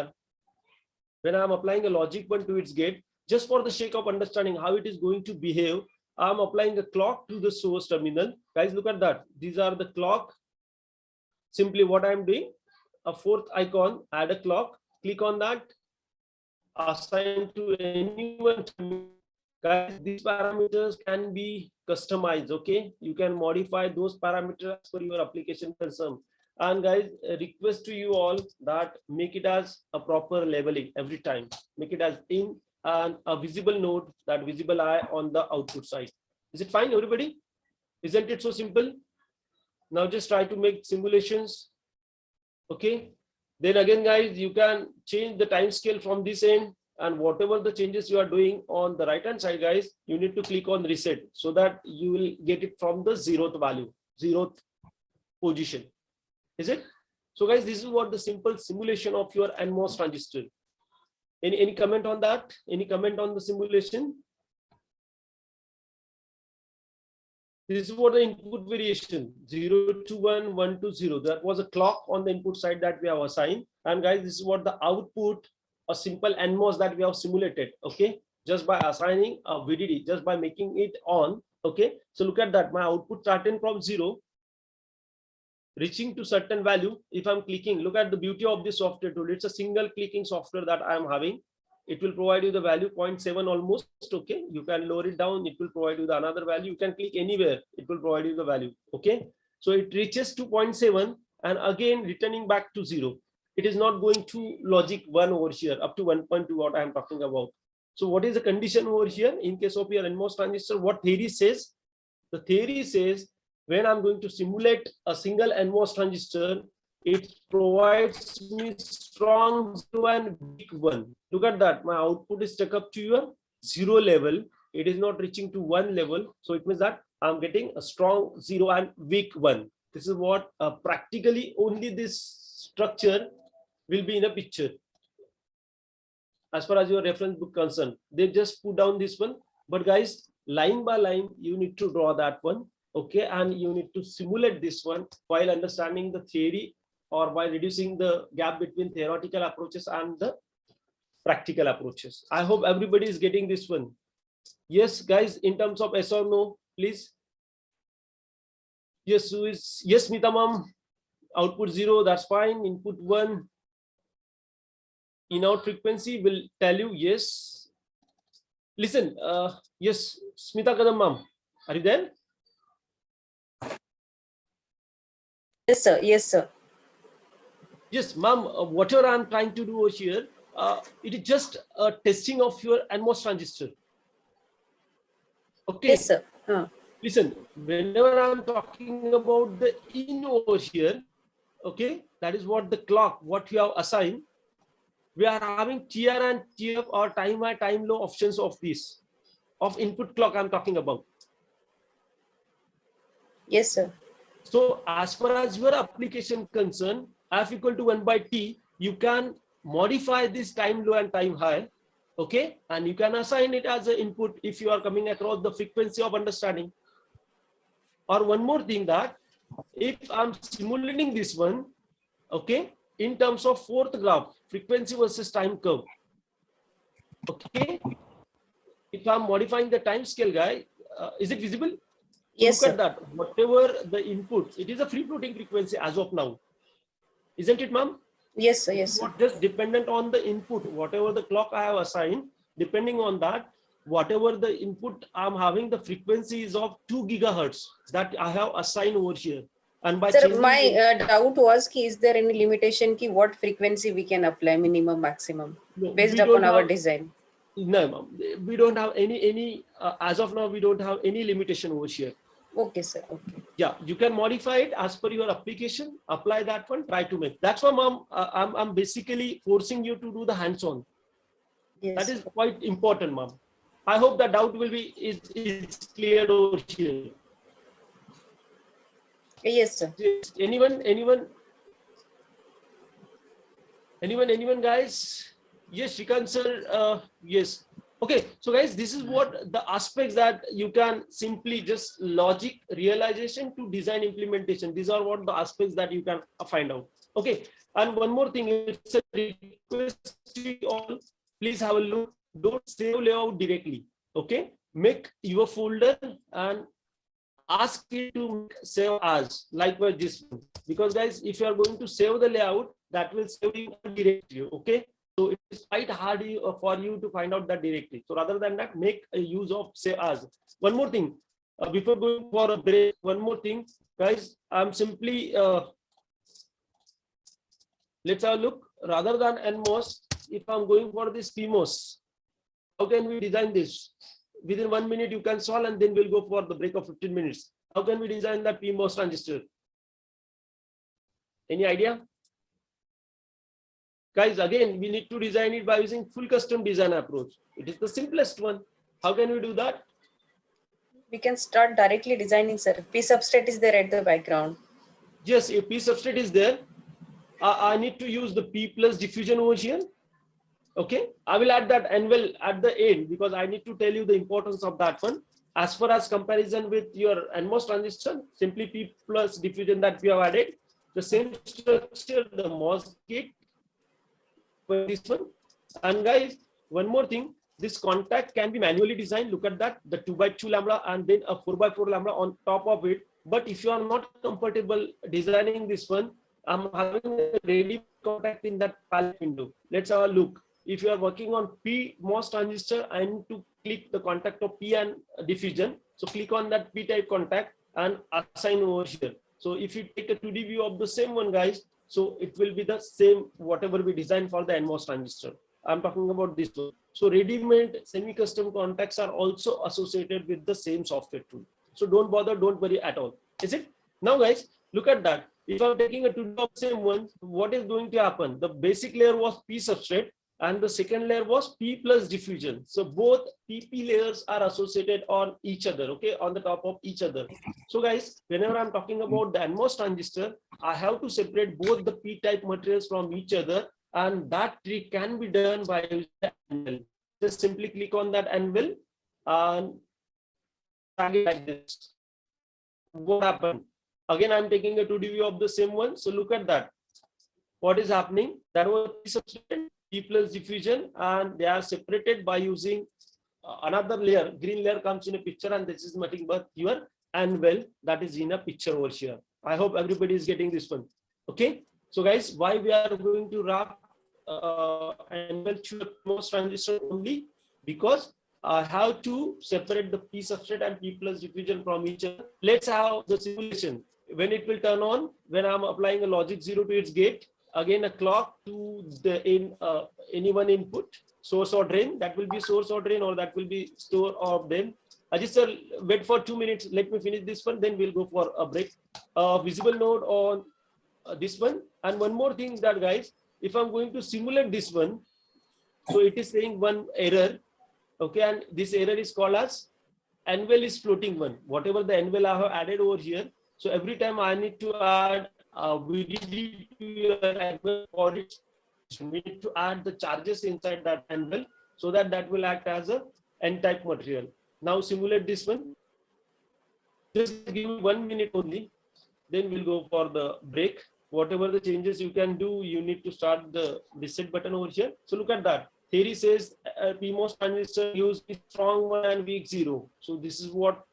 When I am applying a logic 1 to its gate, just for the sake of understanding how it is going to behave, I am applying a clock to the source terminal. Guys, look at that. These are the clock. Simply what I am doing, a fourth icon, add a clock, click on that, assign to anyone Guys, these parameters can be customized. Okay, you can modify those parameters for your application concern. And guys, a request to you all that make it as a proper labeling every time. Make it as in and a visible node, that visible eye on the output side. Is it fine, everybody? Isn't it so simple? Now just try to make simulations. Okay. Then again, guys, you can change the time scale from this end, and whatever the changes you are doing on the right hand side, guys, you need to click on reset so that you will get it from the 0th value, 0th position. Is it? So guys, this is what the simple simulation of your NMOS transistor. Any comment on that? Any comment on the simulation? This is what the input variation 0 to 1, 1 to 0. That was a clock on the input side that we have assigned. And guys, this is what the output, a simple NMOS that we have simulated. Okay, just by assigning a VDD, just by making it on. Okay, so look at that. My output starting from 0, reaching to certain value. If I'm clicking, look at the beauty of this software tool. It's a single clicking software that I am having. It will provide you the value 0.7 almost. Okay, you can lower it down. It will provide you the another value. You can click anywhere. It will provide you the value. Okay, so it reaches to 0.7 and again returning back to 0. It is not going to logic 1 over here up to 1.2, what I am talking about. So what is the condition over here in case of your NMOS transistor? What theory says? The theory says when I'm going to simulate a single NMOS transistor, it provides me strong 0 and weak 1. Look at that. My output is stuck up to your 0 level. It is not reaching to 1 level. So it means that I'm getting a strong 0 and weak 1. This is what practically only this structure will be in a picture. As far as your reference book concerned, they just put down this one. But guys, line by line, you need to draw that one. Okay, and you need to simulate this one while understanding the theory or by reducing the gap between theoretical approaches and the practical approaches. I hope everybody is getting this one. Yes, guys, in terms of yes or no, please. Yes, who is yes, Smita ma'am. Output 0, that's fine. Input 1. In out frequency will tell you yes. Listen, yes, Smita Kadam ma'am, are you there? Yes, sir. Yes, sir. Yes, ma'am, whatever I'm trying to do over here, it is just a testing of your NMOS transistor. Okay. Yes, sir. Listen, whenever I'm talking about the in over here, okay, that is what the clock, what you have assigned. We are having TR and TF or time high, time low options of this, of input clock I'm talking about. Yes, sir. So as far as your application concerned, f equal to 1 by t, you can modify this time low and time high, okay? And you can assign it as an input if you are coming across the frequency of understanding. Or one more thing, that if I'm simulating this one, okay, in terms of fourth graph, frequency versus time curve, okay? If I'm modifying the time scale, guy, is it visible? Yes, look sir. at that. Whatever the input, it is a free floating frequency as of now. Isn't it, ma'am? Yes, sir. Yes, sir. Not just dependent on the input, whatever the clock I have assigned, depending on that, whatever the input I'm having, the frequency is of 2 gigahertz that I have assigned over here. And by Sir, changing my doubt was, is there any limitation ki what frequency we can apply, minimum, maximum, no, based we upon don't our have, design? no, ma'am, we don't have any as of now, we don't have any limitation over here. Okay, sir. Okay. Yeah, you can modify it as per your application, apply that one, try to make. That's why, ma'am, I'm basically forcing you to do the hands-on. Yes. That is quite important, ma'am. I hope that doubt will be is cleared over here. Yes, sir. Yes. Anyone, guys? Yes, Shrikant sir. Yes. Okay, so guys, this is what the aspects that you can simply just logic, realization to design implementation. These are what the aspects that you can find out. Okay, and one more thing, it's a request to you all, please have a look. Don't save layout directly. Okay, make your folder and ask it to save as, likewise this one. Because guys, if you are going to save the layout, that will save in a directory. Okay, So it is quite hard for you to find out that directly. So rather than that, make a use of say as. One more thing, before going for a break, one more thing, guys, I'm simply, let's have a look. Rather than NMOS, if I'm going for this PMOS, how can we design this? Within 1 minute you can solve, and then we'll go for the break of 15 minutes. How can we design that PMOS transistor? Any idea? Guys, again, we need to design it by using full custom design approach. It is the simplest one. How can we do that? We can start directly designing, sir. P substrate is there at the background. Yes, a P substrate is there. I need to use the P plus diffusion over here. Okay, I will add that anvil at the end because I need to tell you the importance of that one. As far as comparison with your NMOS transistor, simply P plus diffusion that we have added, the same structure, the MOS gate for this one. And guys, one more thing, this contact can be manually designed. Look at that, the 2x2 lambda and then a 4x4 lambda on top of it. But if you are not comfortable designing this one, I'm having a ready contact in that palette window. Let's have a look. If you are working on P MOS transistor, I need to click the contact of P and diffusion. So click on that P type contact and assign over here. So if you take a 2D view of the same one, guys, so it will be the same whatever we designed for the NMOS transistor. I'm talking about this one. So ready-made semi-custom contacts are also associated with the same software tool. So don't bother, don't worry at all. Is it? Now, guys, look at that. If I'm taking a 2D of same one, what is going to happen? The basic layer was P substrate, and the second layer was P plus diffusion. So both PP layers are associated on each other, okay, on the top of each other. So guys, whenever I'm talking about the NMOS transistor, I have to separate both the P type materials from each other, and that trick can be done by using the anvil. Just simply click on that anvil and drag it like this. What happened? Again, I'm taking a 2D view of the same one. So look at that. What is happening? That was P substrate, P plus diffusion, and they are separated by using another layer. Green layer comes in a picture, and this is nothing but your anvil that is in a picture over here. I hope everybody is getting this one. Okay. So guys, why we are going to wrap anvil to a MOS transistor only? Because I have to separate the P substrate and P plus diffusion from each other. Let's have the simulation. When it will turn on, when I'm applying a logic 0 to its gate, again a clock to the any one input, source or drain, that will be source or drain, or that will be store or drain. Ajit sir, wait for 2 minutes. Let me finish this one, then we'll go for a break. Visible node on this one. And one more thing that guys, if I'm going to simulate this one, so it is saying one error. Okay, and this error is called as anvil is floating one. Whatever the anvil I have added over here. So every time I need to add VDD to your anvil for it, we need to add the charges inside that anvil so that that will act as a N-type material. Now simulate this one. Just give me 1 minute only. Then we'll go for the break. Whatever the changes you can do, you need to start the reset button over here. So look at that. Theory says PMOS transistor use strong 1 and weak 0. So this is what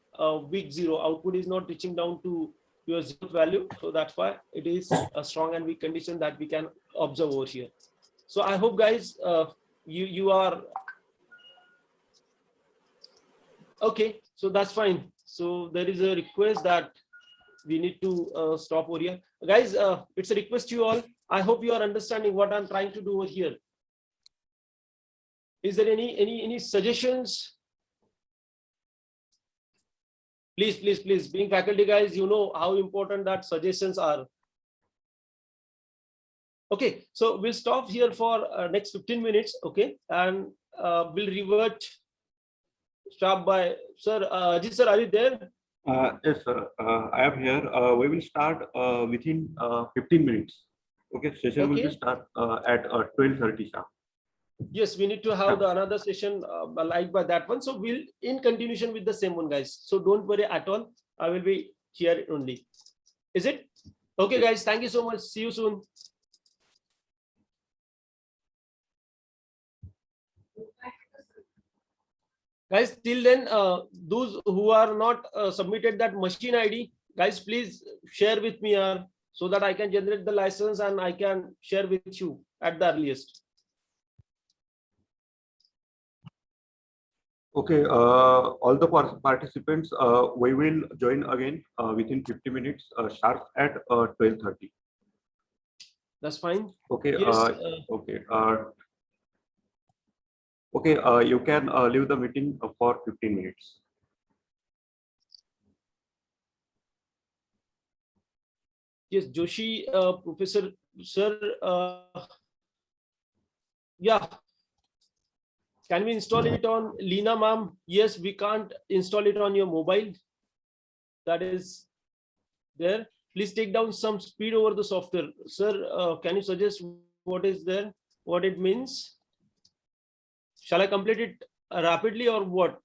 weak 0 output is not reaching down to your 0th value. So that's why it is a strong and weak condition that we can observe over here. So I hope guys, you are okay. So that's fine. So there is a request that we need to stop over here. Guys, it's a request to you all. I hope you are understanding what I'm trying to do over here. Is there any suggestions? Please, being faculty guys, you know how important that suggestions are. Okay, so we'll stop here for next 15 minutes, okay? And we'll revert, stop by, sir, Ajit sir, are you there? Yes, sir. I am here. We will start within 15 minutes. Okay, session will be start at 12:30 sharp. Yes, we need to have the another session like by that one. So we'll in continuation with the same one, guys. So don't worry at all. I will be here only. Is it? Okay, guys. Thank you so much. See you soon. Guys, till then, those who are not submitted that machine ID, guys, please share with me so that I can generate the license and I can share with you at the earliest. Okay, all the participants, we will join again within 50 minutes sharp at 12:30. That's fine. Okay. Yes. Okay. Okay. You can leave the meeting for 15 minutes. Yes, Joshi, Professor, sir. Yeah. Can we install it on Lina, ma'am? Yes, we can't install it on your mobile. That is there. Please take down some speed over the software. Sir, can you suggest what is there? What it means? Shall I complete it rapidly or what?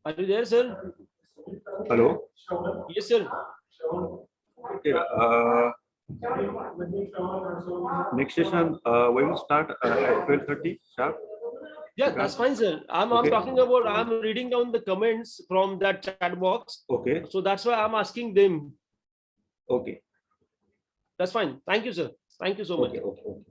Are you there, sir? Hello. Yes, sir. Okay. Next session we will start at 12:30 sharp. Yeah, that's fine, sir. I'm Okay. talking about, I'm reading down the comments from that chat box. Okay. So that's why I'm asking them. Okay. That's fine. Thank you, sir. Thank you so much. Okay. Okay.